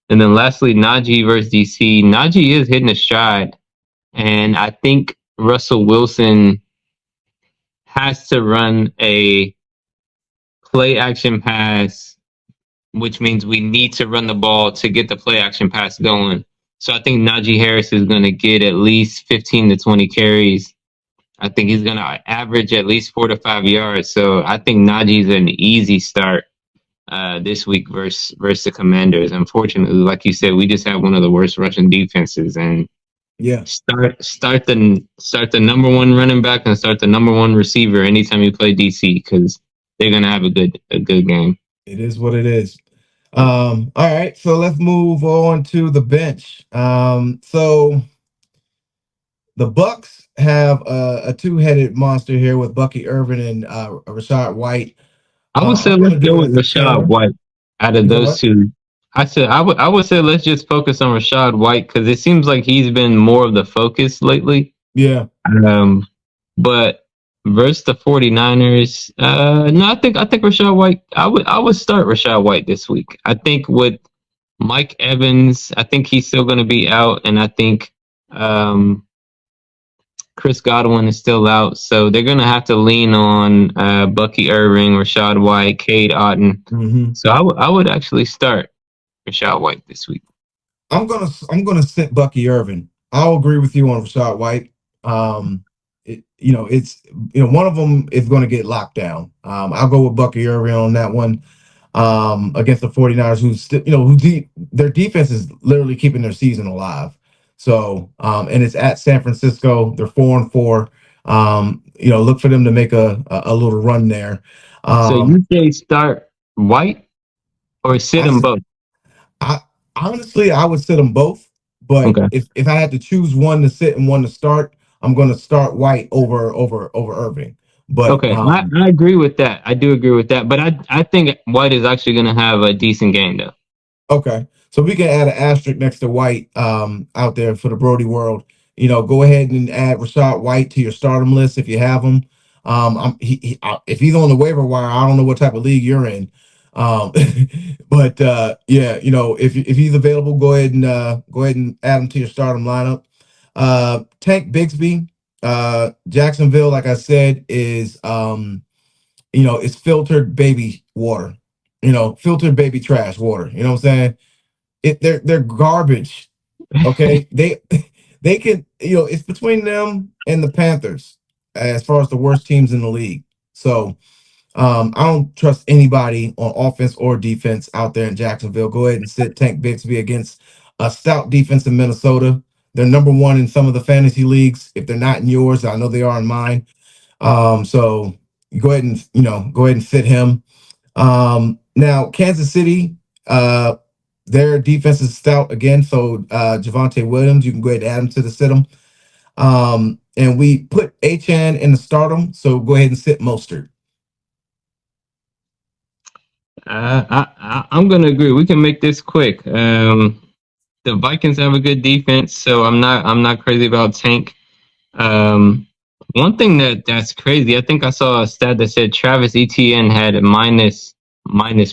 And then lastly, Najee versus DC. Najee is hitting a stride, and I think Russell Wilson has to run a play action pass, which means we need to run the ball to get the play action pass going. So I think Najee Harris is going to get at least 15 to 20 carries. I think he's going to average at least 4 to 5 yards. So I think Najee's an easy start this week versus the Commanders. Unfortunately, like you said, we just have one of the worst rushing defenses, and Yeah. start the number one running back and start the number one receiver anytime you play DC because they're gonna have a good game. It is what it is. All right, so let's move on to the bench. So the Bucks have a two-headed monster here with Bucky Irvin and Rashad White. I would say I'm let's gonna do go it with as a Rashad counter. White out of You know those what? two. I would say let's just focus on Rashad White because it seems like he's been more of the focus lately. Yeah. Um, but versus the 49ers, no, I think Rashad White. I would start Rashad White this week. I think with Mike Evans, I think he's still going to be out, and I think um, Chris Godwin is still out, so they're going to have to lean on Bucky Irving, Rashad White, Cade Otton. Hmm. So I would actually start Rashad White this week. I'm gonna sit Bucky Irvin. I'll agree with you on Rashad White. It's one of them is going to get locked down. I'll go with Bucky Irvin on that one. Against the 49ers, who's still, their defense is literally keeping their season alive. So, and it's at San Francisco. They're 4-4. Look for them to make a little run there. So Um, you say start White or sit I, them both? I honestly, I would sit them both, but Okay. if I had to choose one to sit and one to start, I'm going to start White over Irving. But Okay, I agree with that. I do agree with that, but I think White is actually going to have a decent game though. Okay. So we can add an asterisk next to White out there for the Brody world. Go ahead and add Rashad White to your stardom list if you have him. If he's on the waiver wire, I don't know what type of league you're in. Um, but yeah, if he's available, go ahead and add him to your stardom lineup. Tank Bigsby, Jacksonville, like I said, is filtered baby water. Filtered baby trash water. You know what I'm saying? They're garbage. Okay, they can. It's between them and the Panthers as far as the worst teams in the league. So I don't trust anybody on offense or defense out there in Jacksonville. Go ahead and sit Tank Bixby against a stout defense in Minnesota. They're number one in some of the fantasy leagues. If they're not in yours, I know they are in mine. So go ahead and sit him. Now Kansas City, their defense is stout again. So Javante Williams, you can go ahead and add him to the sit 'em. And we put HN in the stardom. So go ahead and sit Mostert. I'm going to agree. We can make this quick. The Vikings have a good defense, so I'm not crazy about Tank. Um, One thing that's crazy, I think I saw a stat that said Travis Etienne had minus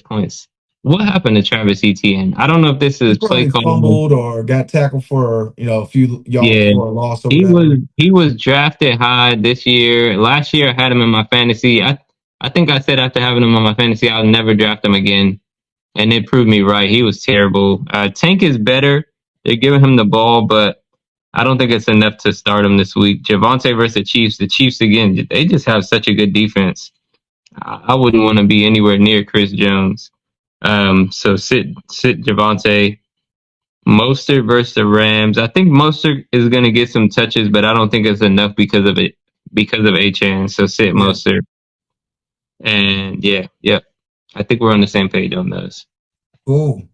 points. What happened to Travis Etienne? I don't know if this He is play probably call. fumbled or got tackled for a few yards Yeah, for a loss or he was whatever. he was drafted high this year. Last year, I had him in my fantasy. I think I said after having him on my fantasy, I'll never draft him again, and it proved me right. He was terrible. Tank is better. They're giving him the ball, but I don't think it's enough to start him this week. Javante versus the Chiefs. The Chiefs again, they just have such a good defense. I wouldn't want to be anywhere near Chris Jones. So sit Javante. Mostert versus the Rams. I think Mostert is going to get some touches, but I don't think it's enough because of Achan. So sit Yeah. Mostert. And yeah. I think we're on the same page on those. Cool.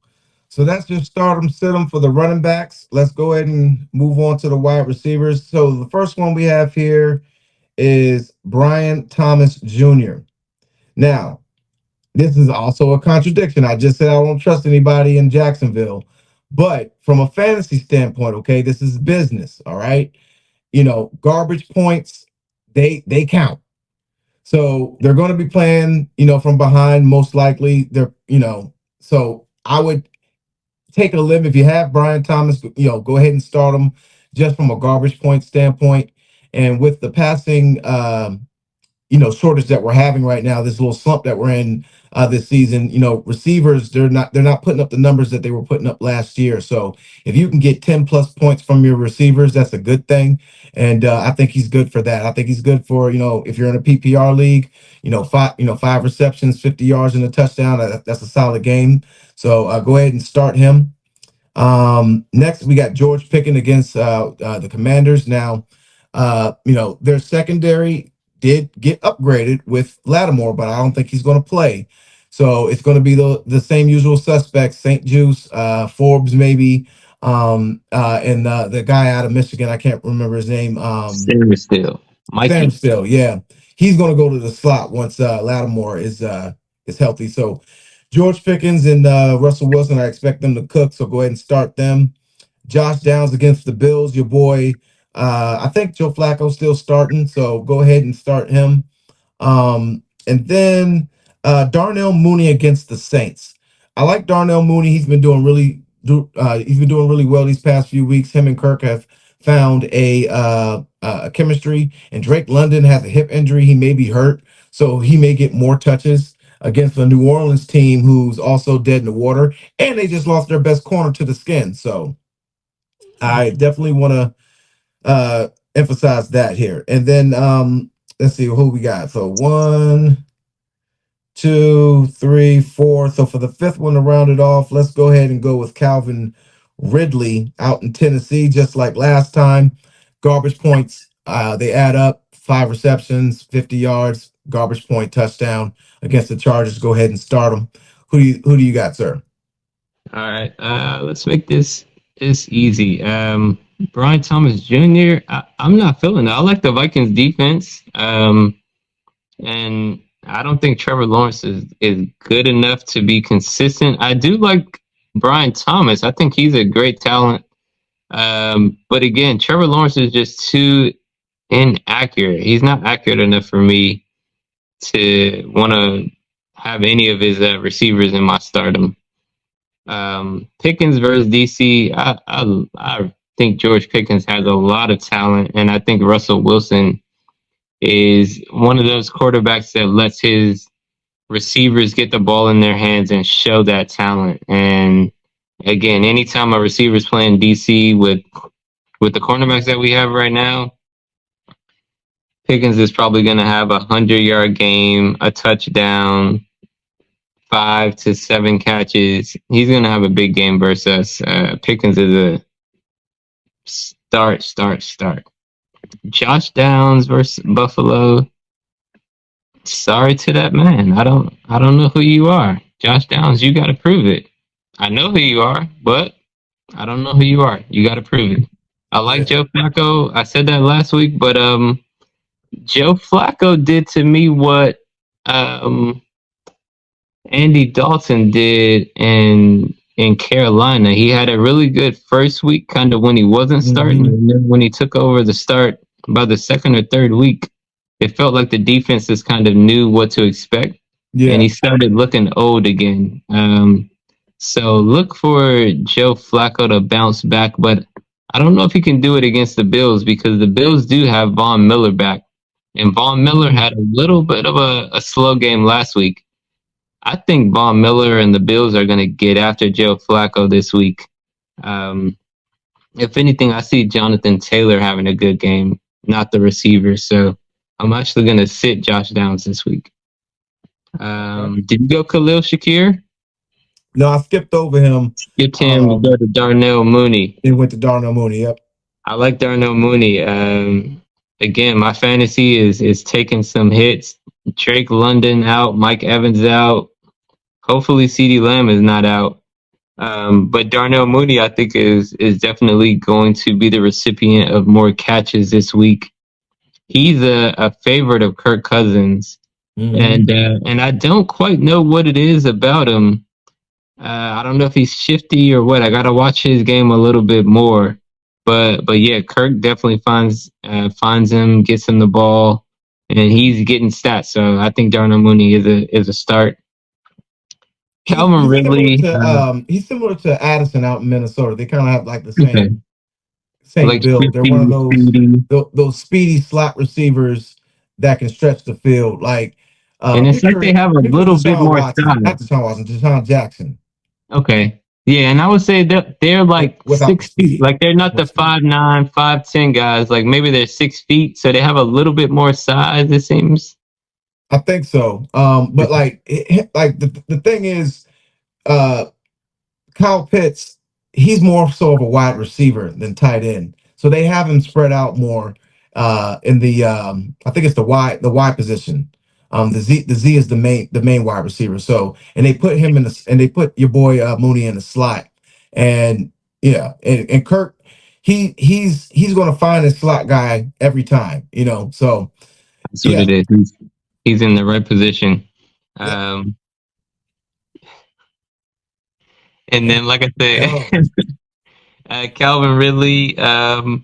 So that's just start them, sit them for the running backs. Let's go ahead and move on to the wide receivers. So the first one we have here is Brian Thomas Jr. Now, this is also a contradiction. I just said I don't trust anybody in Jacksonville. But from a fantasy standpoint, okay, this is business, all right? Garbage points, they count. So they're going to be playing, from behind most likely. So I would take a limb if you have Brian Thomas, go ahead and start him just from a garbage point standpoint. And with the passing shortage that we're having right now, this little slump that we're in this season, receivers, they're not putting up the numbers that they were putting up last year. So if you can get 10 plus points from your receivers, that's a good thing. And I think he's good for that. I think he's good for, if you're in a PPR league, five receptions, 50 yards and a touchdown. That's a solid game. So go ahead and start him. Next, we got George Pickens against the Commanders. Now, their secondary did get upgraded with Lattimore, but I don't think he's going to play. So it's going to be the same usual suspects: St. Juice, Forbes, maybe, and the guy out of Michigan. I can't remember his name. Sarah still. Sam Mikey. Still, yeah, he's going to go to the slot once Lattimore is healthy. So George Pickens and Russell Wilson, I expect them to cook. So go ahead and start them. Josh Downs against the Bills, your boy. I think Joe Flacco's still starting, so go ahead and start him. And then Darnell Mooney against the Saints. I like Darnell Mooney. He's been doing really well these past few weeks. Him and Kirk have found a chemistry, and Drake London has a hip injury. He may be hurt, so he may get more touches against a New Orleans team who's also dead in the water, and they just lost their best corner to the skin. So I definitely want to emphasize that here. And then let's see who we got. So 1, 2, 3, 4. So for the fifth one to round it off, let's go ahead and go with Calvin Ridley out in Tennessee, just like last time. Garbage points, they add up. 5 receptions, 50 yards, garbage point touchdown against the Chargers. Go ahead and start them. Who do you got, sir? All right. Let's make this easy. Brian Thomas Jr. I'm not feeling it. I like the Vikings defense. And I don't think Trevor Lawrence is good enough to be consistent. I do like Brian Thomas. I think he's a great talent. But again, Trevor Lawrence is just too inaccurate. He's not accurate enough for me to want to have any of his receivers in my stardom. Pickens versus DC. I think George Pickens has a lot of talent, and I think Russell Wilson is one of those quarterbacks that lets his receivers get the ball in their hands and show that talent. And again, anytime a receiver is playing DC with the cornerbacks that we have right now, Pickens is probably going to have 100-yard game, a touchdown, 5 to 7 catches. He's going to have a big game versus us. Pickens is a start. Josh Downs versus Buffalo. Sorry to that man. I don't know who you are. Josh Downs, you got to prove it. I know who you are, but I don't know who you are. You got to prove it. I like Joe Flacco. I said that last week, but Joe Flacco did to me what Andy Dalton did in Carolina. He had a really good first week, kind of when he wasn't starting, and then when he took over the start by the second or third week, it felt like the defenses kind of knew what to expect, and he started looking old again. So look for Joe Flacco to bounce back, but I don't know if he can do it against the Bills because the Bills do have Von Miller back. And Von Miller Mm. had a little bit of a slow game last week. I think Von Miller and the Bills are going to get after Joe Flacco this week. Um, if anything, I see Jonathan Taylor having a good game, not the receiver. So I'm actually going to sit Josh Downs this week. Okay. Did you go Khalil Shakir? No, I skipped over him. Skipped him to go Um, to Darnell Mooney. it went to Darnell Mooney. Yep. I like Darnell Mooney. Again, my fantasy is taking some hits. Drake London out, Mike Evans out. Hopefully, CeeDee Lamb is not out. But Darnell Mooney, I think, is definitely going to be the recipient of more catches this week. He's a favorite of Kirk Cousins, Hmm. and I don't quite know what it is about him. I don't know if he's shifty or what. I gotta watch his game a little bit more. But yeah, Kirk definitely finds him, gets him the ball, and he's getting stats. So I think Darnell Mooney is a start. Calvin Ridley, He's similar to Addison out in Minnesota. They kind of have like the okay, same like build. They're one of 50, speedy, those speedy slot receivers that can stretch the field. Like and it's like they have a picture little bit Deshaun more Watson, not size. Deshaun Watson, Deshaun Jackson Okay, yeah, and I would say that they're like without the 6 feet. speed. Like they're not More the speed. 5'9", 5'10" guys. Like maybe they're 6 feet, so they have a little bit more size. It seems. I think so. But like the thing is, uh, Kyle Pitts, he's more so of a wide receiver than tight end. So they have him spread out more in the I think it's the wide position. The Z is the main wide receiver. So and they put him in the and they put your boy Mooney in the slot. And yeah, and Kirk he's going to find a slot guy every time, So That's what yeah, it is. He's in the right position. yeah, Um, and yeah. then, like I Yeah. said, Calvin Ridley. I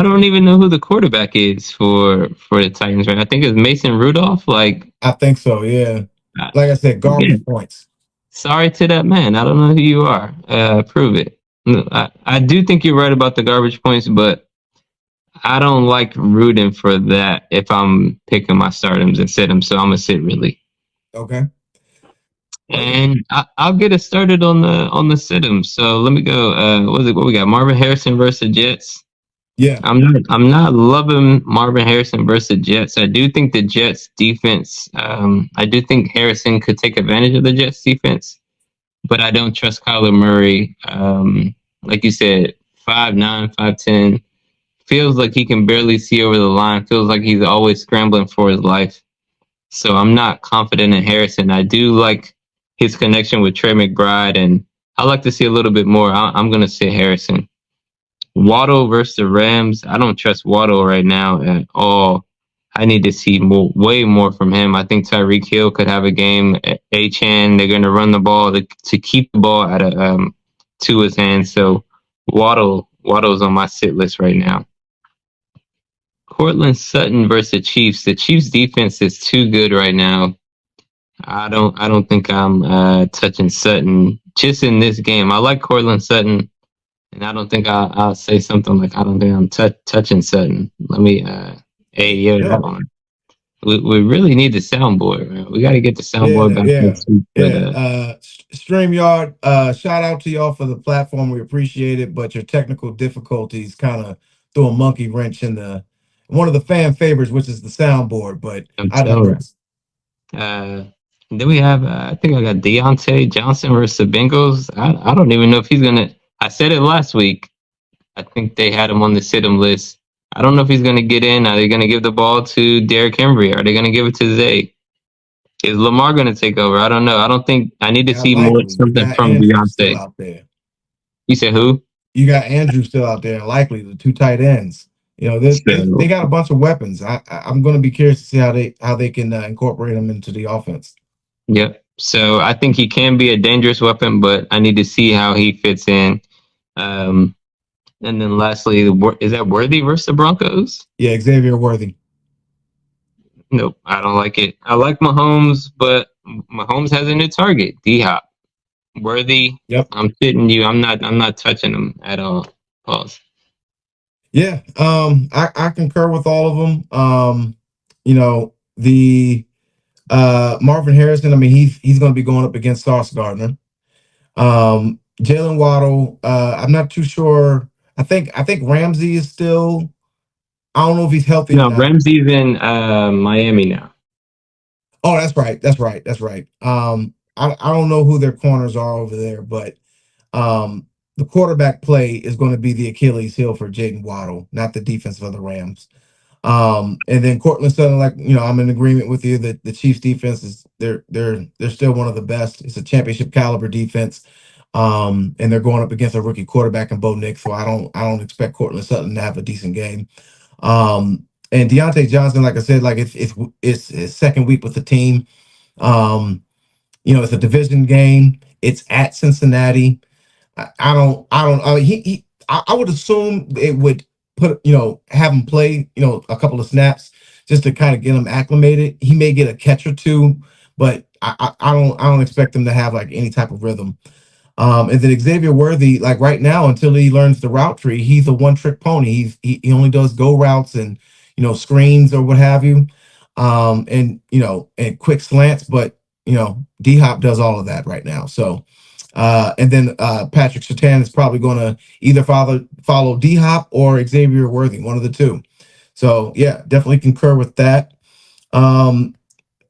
don't even know who the quarterback is for the Titans right now. I think it's Mason Rudolph. Like, I think so, yeah. uh, Like I said, again, garbage points. sorry to that man. I don't know who you are. Prove it. No, I do think you're right about the garbage points, but I don't like rooting for that if I'm picking my startums and sit them. So I'm gonna sit Ridley. Okay. Well, yeah. And I'll get us started on the sit-em. So let me go. What we got? Marvin Harrison versus Jets. Yeah. I'm not loving Marvin Harrison versus Jets. I do think the Jets defense. I do think Harrison could take advantage of the Jets defense, but I don't trust Kyler Murray. Like you said, 5'9", 5'10". Feels like he can barely see over the line. Feels like he's always scrambling for his life. So I'm not confident in Harrison. I do like his connection with Trey McBride, and I like to see a little bit more. I'm going to say Harrison. Waddle versus the Rams. I don't trust Waddle right now at all. I need to see way more from him. I think Tyreek Hill could have a game. Chan, they're going to run the ball to keep the ball out of to his hands. So Waddle's on my sit list right now. Cortland Sutton versus the Chiefs. The Chiefs defense is too good right now. I don't think I'm touching Sutton just in this game. I like Cortland Sutton, and I don't think I'll say something like I don't think I'm touching Sutton. Let me yeah, that Yeah. one. We really need the soundboard, man. We got to get the soundboard Yeah. back Yeah. next week. But Yeah. StreamYard, shout out to y'all for the platform. We appreciate it, but your technical difficulties kind of threw a monkey wrench in the one of the fan favorites, which is the soundboard. But I'm I telling digress. you. Then we have I think I got Deontay Johnson versus the Bengals. I don't even know if he's gonna. I said it last week. I think they had him on the sit-him list. I don't know if he's going to get in. Are they going to give the ball to Derrick Henry? Are they going to give it to Zay? Is Lamar going to take over? I don't know. I don't think I need to Yeah, see more likely. You something got from Andrew still Beyonce. out there. You said who? You got Andrew still out there, and likely the two tight ends. They So, got a bunch of weapons. I'm going to be curious to see how they can incorporate them into the offense. yep. So I think he can be a dangerous weapon, but I need to see how he fits in. Um, and then lastly, is that Worthy versus the Broncos? Yeah, Xavier Worthy. Nope, I don't like it. I like Mahomes, but Mahomes has a new target, D Hop. Worthy, Yep. I'm sitting you. I'm not touching him at all. Pause. Yeah, I concur with all of them. The Marvin Harrison. I mean, he's going to be going up against Sauce Gardner. Jalen Waddle. I'm not too sure. I think Ramsey is still. I don't know if he's healthy or No, not. Ramsey's in Miami now. Oh, that's right. That's right. I don't know who their corners are over there, but um, the quarterback play is going to be the Achilles heel for Jaden Waddle, not the defense of the Rams. And then Cortland Sutton, like I'm in agreement with you that the Chiefs defense is they're still one of the best. It's a championship caliber defense. And they're going up against a rookie quarterback in Bo Nix, so I don't expect Cortland Sutton to have a decent game. And Deontay Johnson, like I said, like it's his second week with the team. Um, it's a division game. It's at Cincinnati. I don't. I mean, I would assume it would have him play, a couple of snaps just to kind of get him acclimated. He may get a catch or two, but I don't expect him to have like any type of rhythm. And then Xavier Worthy, like right now, until he learns the route tree, he's a one trick pony. He only does go routes and screens or what have you, and quick slants. But D Hop does all of that right now. So, and then Patrick Surtain is probably going to either follow D Hop or Xavier Worthy, one of the two. So yeah, definitely concur with that. Um,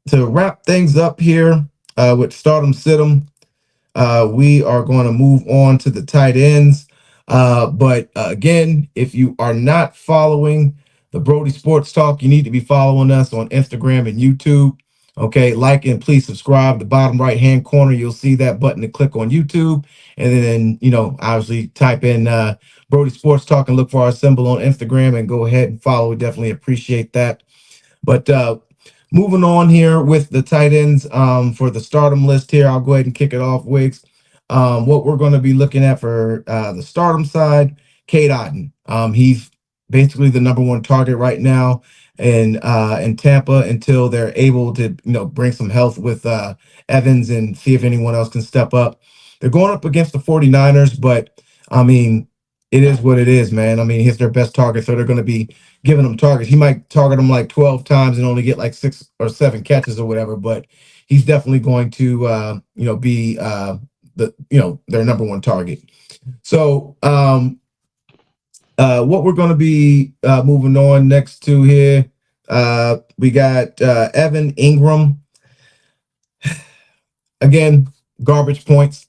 to wrap things up here with Stardom Situm. We are going to move on to the tight ends. But again, if you are not following the Brody Sports Talk, you need to be following us on Instagram and YouTube. Okay, like and please subscribe. The bottom right hand corner, you'll see that button to click on YouTube. And then, obviously type in Brody Sports Talk and look for our symbol on Instagram and go ahead and follow. We definitely appreciate that. But moving on here with the tight ends for the stardom list here, I'll go ahead and kick it off, Wiggs. What we're going to be looking at for the stardom side, Cade Otton. He's basically the number one target right now in Tampa until they're able to bring some health with Evans and see if anyone else can step up. They're going up against the 49ers, but I mean, it is what it is, man. I mean, he's their best target, so they're going to be giving him targets. He might target him like 12 times and only get like 6 or 7 catches or whatever, but he's definitely going to be their number one target. So what we're going to be moving on next to here, we got Evan Ingram. Again, garbage points.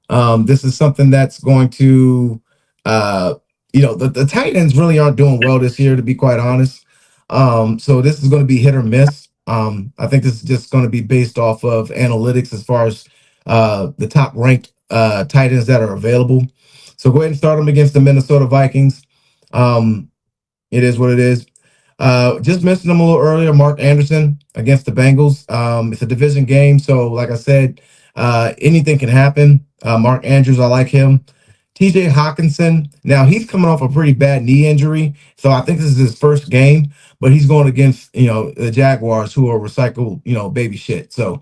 This is something that's going to, the tight ends really aren't doing well this year, to be quite honest. So this is going to be hit or miss. I think this is just going to be based off of analytics as far as the top ranked tight ends that are available. So go ahead and start them against the Minnesota Vikings. It is what it is. Just mentioned him a little earlier, Mark Anderson against the Bengals. It's a division game, so like I said, anything can happen. Mark Andrews, I like him. TJ Hawkinson, now he's coming off a pretty bad knee injury, so I think this is his first game, but he's going against the Jaguars, who are recycled baby shit. So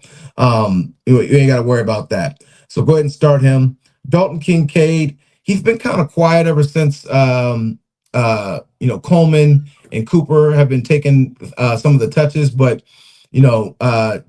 you ain't got to worry about that. So go ahead and start him. Dalton Kincaid, he's been kind of quiet ever since Coleman and Cooper have been taking some of the touches, but the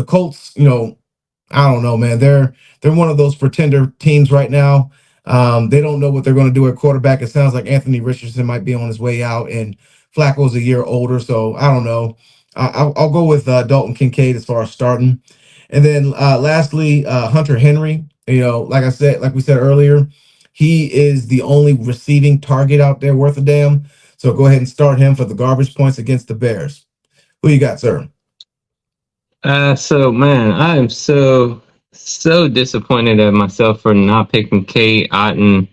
Colts, I don't know, man. They're one of those pretender teams right now. They don't know what they're going to do at quarterback. It sounds like Anthony Richardson might be on his way out, and Flacco's a year older, so I don't know. I'll go with Dalton Kincaid as far as starting, and then lastly, Hunter Henry. Like we said earlier, he is the only receiving target out there worth a damn. So go ahead and start him for the garbage points against the Bears. Who you got, sir? So man, I am so disappointed at myself for not picking Cade Otton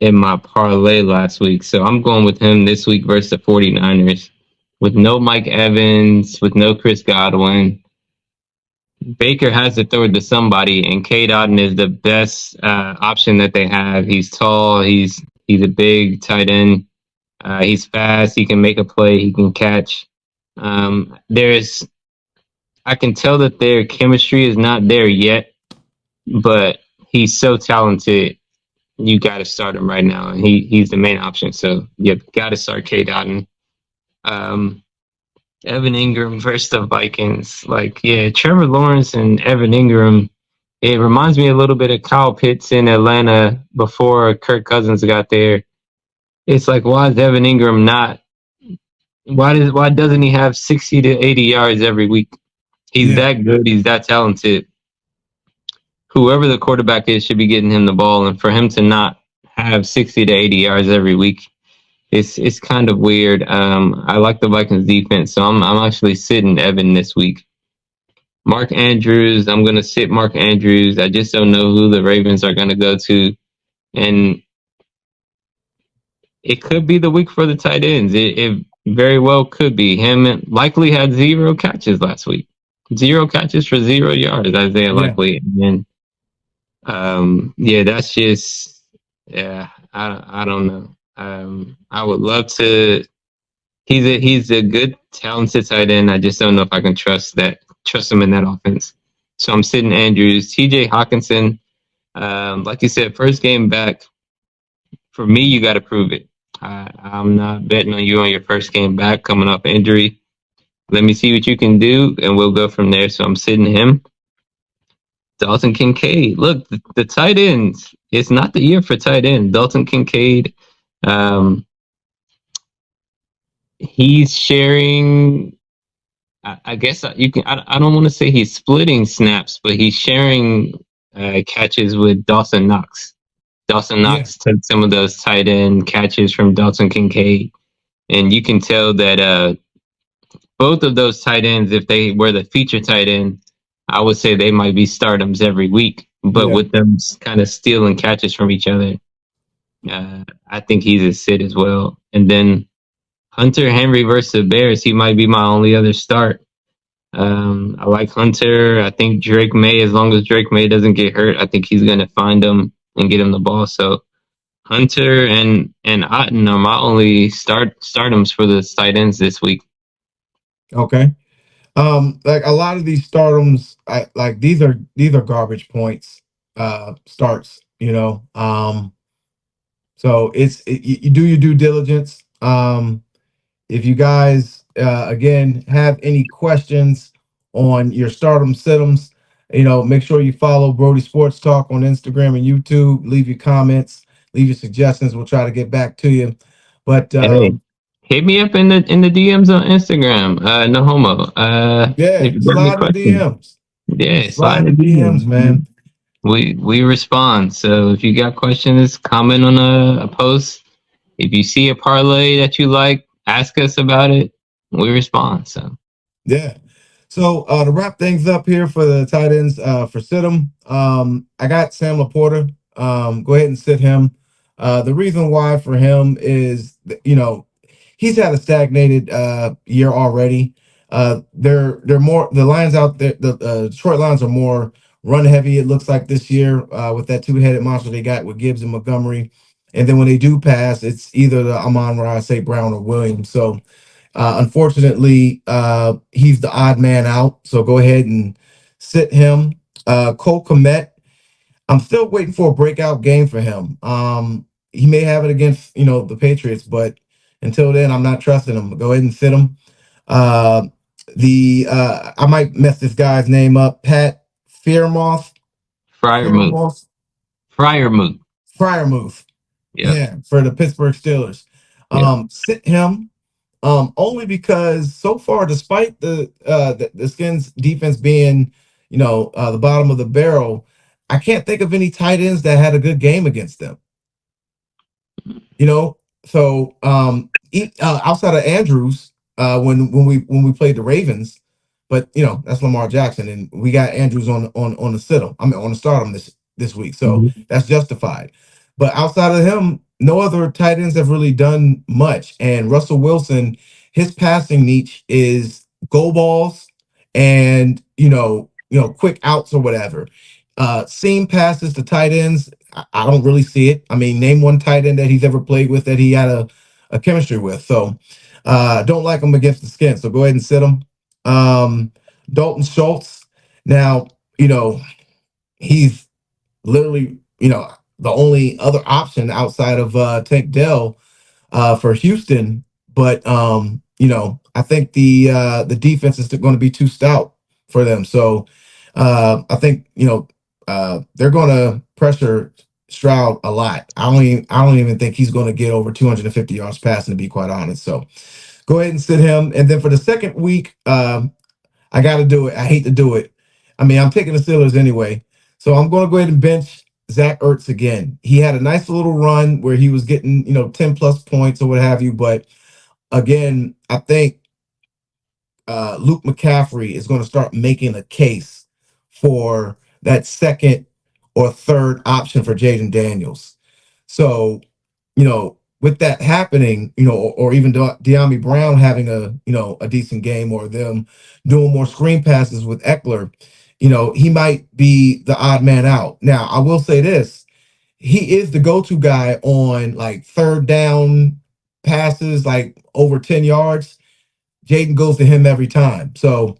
in my parlay last week. So I'm going with him this week versus the 49ers with no Mike Evans, with no Chris Godwin. Baker has to throw it to somebody, and Cade Otton is the best option that they have. He's tall. He's a big tight end. He's fast. He can make a play. He can catch. There's I can tell that their chemistry is not there yet, but he's so talented. you got to start him right now, and he's the main option. So you got to start K. Dotton. Um, Evan Ingram versus the Vikings. Like, yeah, Trevor Lawrence and Evan Ingram. It reminds me a little bit of Kyle Pitts in Atlanta before Kirk Cousins got there. It's like, why is Evan Ingram not? Why doesn't he have 60 to 80 yards every week? He's Yeah, that good. He's that talented. Whoever the quarterback is should be getting him the ball, and for him to not have 60 to 80 yards every week, it's kind of weird. I like the Vikings defense, so I'm actually sitting Evan this week. Mark Andrews, I'm gonna sit Mark Andrews. I just don't know who the Ravens are gonna go to, and it could be the week for the tight ends. It very well could be. Him likely had 0 catches last week. 0 catches for 0 yards, Isaiah yeah. Likely. And yeah, that's just yeah, I don't know. I would love to he's a good talented tight end. I just don't know if I can trust him in that offense. So I'm sitting Andrews, TJ Hawkinson. Like you said, first game back. For me, you got to prove it. I'm not betting on you on your first game back coming off injury. Let me see what you can do, and we'll go from there. So I'm sitting him. Dalton Kincaid. Look, the tight ends. It's not the year for tight end. Dalton Kincaid. Um, he's sharing. I guess you can. I don't want to say he's splitting snaps, but he's sharing catches with Dawson Knox. Dawson Yeah. Knox took some of those tight end catches from Dalton Kincaid, and you can tell that both of those tight ends, if they were the feature tight end, I would say they might be stardoms every week. But Yeah. with them kind of stealing catches from each other, I think he's a sit as well. And then Hunter Henry versus the Bears, he might be my only other start. I like Hunter. I think Drake May, as long as Drake May doesn't get hurt, I think he's going to find him and get him the ball. So Hunter and Otten are my only stardoms for the tight ends this week. Okay. Like a lot of these stardoms, I like these are garbage points, starts. So you do your due diligence. If you guys again have any questions on your stardom situms, make sure you follow Brody Sports Talk on Instagram and YouTube. Leave your comments, leave your suggestions. We'll try to get back to you. But Hey, hit me up in the DMs on Instagram. No homo. If yeah, you got any slide in the questions, DMs. yeah, slide Slide in in the the DMs, DMs. man. We respond. So if you got questions, comment on a post. If you see a parlay that you like, ask us about it. We respond. So Yeah. So to wrap things up here for the tight ends for Sidham, I got Sam Laporta. Go ahead and sit him. The reason why for him is he's had a stagnated year already. They're more the Lions out there. The Detroit Lions are more run heavy. It looks like this year with that two-headed monster they got with Gibbs and Montgomery. And then when they do pass, it's either the Amon-Ra, St. Brown, or Williams. So unfortunately, he's the odd man out. So go ahead and sit him. Cole Komet, I'm still waiting for a breakout game for him. He may have it against the Patriots, but until then, I'm not trusting him. Go ahead and sit him. Uh, the I might mess this guy's name up. Pat Fairmoth, Fryermuth, Fairmoth, Fryermuth. Fryermuth. Yep, Yeah, for the Pittsburgh Steelers. yep. Sit him. Only because so far, despite the Skins defense being, the bottom of the barrel, I can't think of any tight ends that had a good game against them. So outside of Andrews, when we played the Ravens, but that's Lamar Jackson, and we got Andrews on the sit-em. I mean on the start this week, so Mhm. that's justified. But outside of him, no other tight ends have really done much. And Russell Wilson, his passing niche is go balls and quick outs or whatever. Seam passes to tight ends, I don't really see it. I mean, name one tight end that he's ever played with that he had a chemistry with. So don't like him against the skin. So go ahead and sit him. Um, Dalton Schultz. Now, he's literally, the only other option outside of Tank Dell for Houston. But I think the defense is going to be too stout for them. So I think they're going to pressure Stroud a lot. I don't even think he's going to get over 250 yards passing, to be quite honest. So go ahead and sit him. And then for the second week, I got to do it. I hate to do it. I mean, I'm taking the Steelers anyway. So I'm going to go ahead and bench Zach Ertz again. He had a nice little run where he was getting, 10 plus points or what have you. But again, I think Luke McCaffrey is going to start making a case for that second or third option for Jaden Daniels. So, with that happening, or even De'Ami Brown having a decent game, or them doing more screen passes with Eckler, he might be the odd man out. Now, I will say this: he is the go-to guy on like third down passes, like over 10 yards. Jaden goes to him every time. So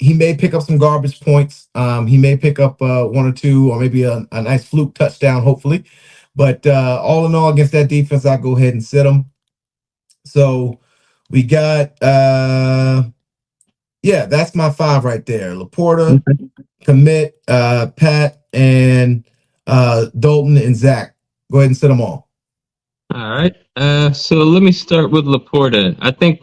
he may pick up some garbage points. He may pick up one or two, or maybe a nice fluke touchdown, hopefully. But all in all, against that defense, I'll go ahead and sit him. So we got, that's my five right there. Laporta, Commit, Pat, and Dalton and Zach. Go ahead and sit them all. All right. So let me start with Laporta. I think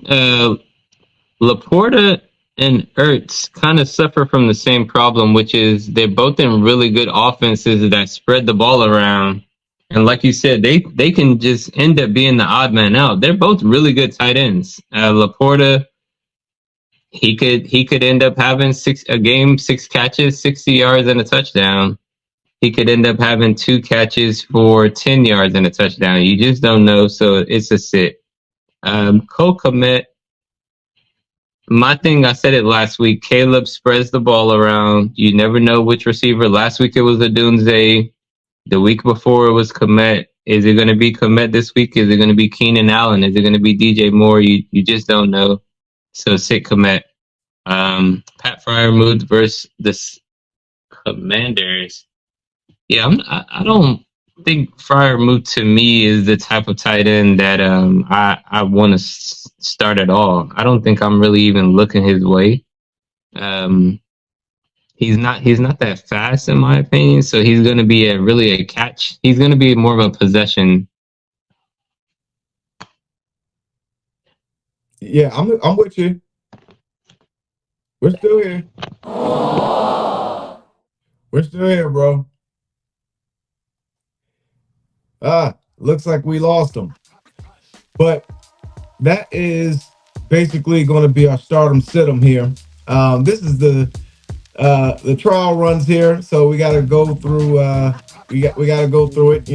Laporta and Ertz kind of suffer from the same problem, which is they're both in really good offenses that spread the ball around. And like you said, they can just end up being the odd man out. They're both really good tight ends. Laporta, he could end up having six catches, 60 yards, and a touchdown. He could end up having 2 catches for 10 yards and a touchdown. You just don't know, so it's a sit. Cole Kmet, my thing, I said it last week, Caleb spreads the ball around. You never know which receiver. Last week it was Adunze. The week before it was Kmet. Is it going to be Kmet this week? Is it going to be Keenan Allen? Is it going to be DJ Moore? You just don't know. So sit Kmet. Pat Fryermuth versus the Commanders. Yeah, I don't think Fryermuth to me is the type of tight end that I want to start at all. I don't think I'm really even looking his way. He's not that fast in my opinion, so he's going to be really a catch. He's going to be more of a possession. Yeah, I'm with you. We're still here. We're still here, bro. Looks like we lost him. But that is basically going to be our stardom situm here. This is the trial runs here, so we got to go through. We got to go through it.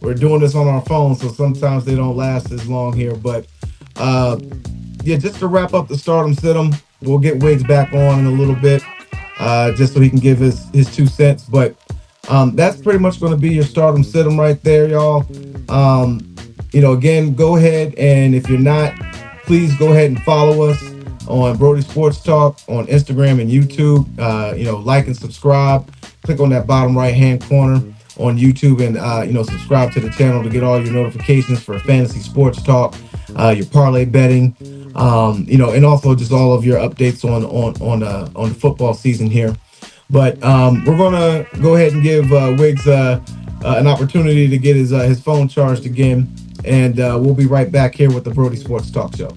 We're doing this on our phone, so sometimes they don't last as long here. But just to wrap up the stardom situm, we'll get Wiggs back on in a little bit, just so he can give his 2 cents. But that's pretty much going to be your stardom situm right there, y'all. Again, go ahead, and if you're not, please go ahead and follow us on Brodie Sports Talk on Instagram and YouTube. Like and subscribe. Click on that bottom right hand corner on YouTube, and subscribe to the channel to get all your notifications for fantasy sports talk, your parlay betting, and also just all of your updates on the football season here. But we're gonna go ahead and give Wiggs an opportunity to get his phone charged again, and we'll be right back here with the Brodie Sports Talk Show.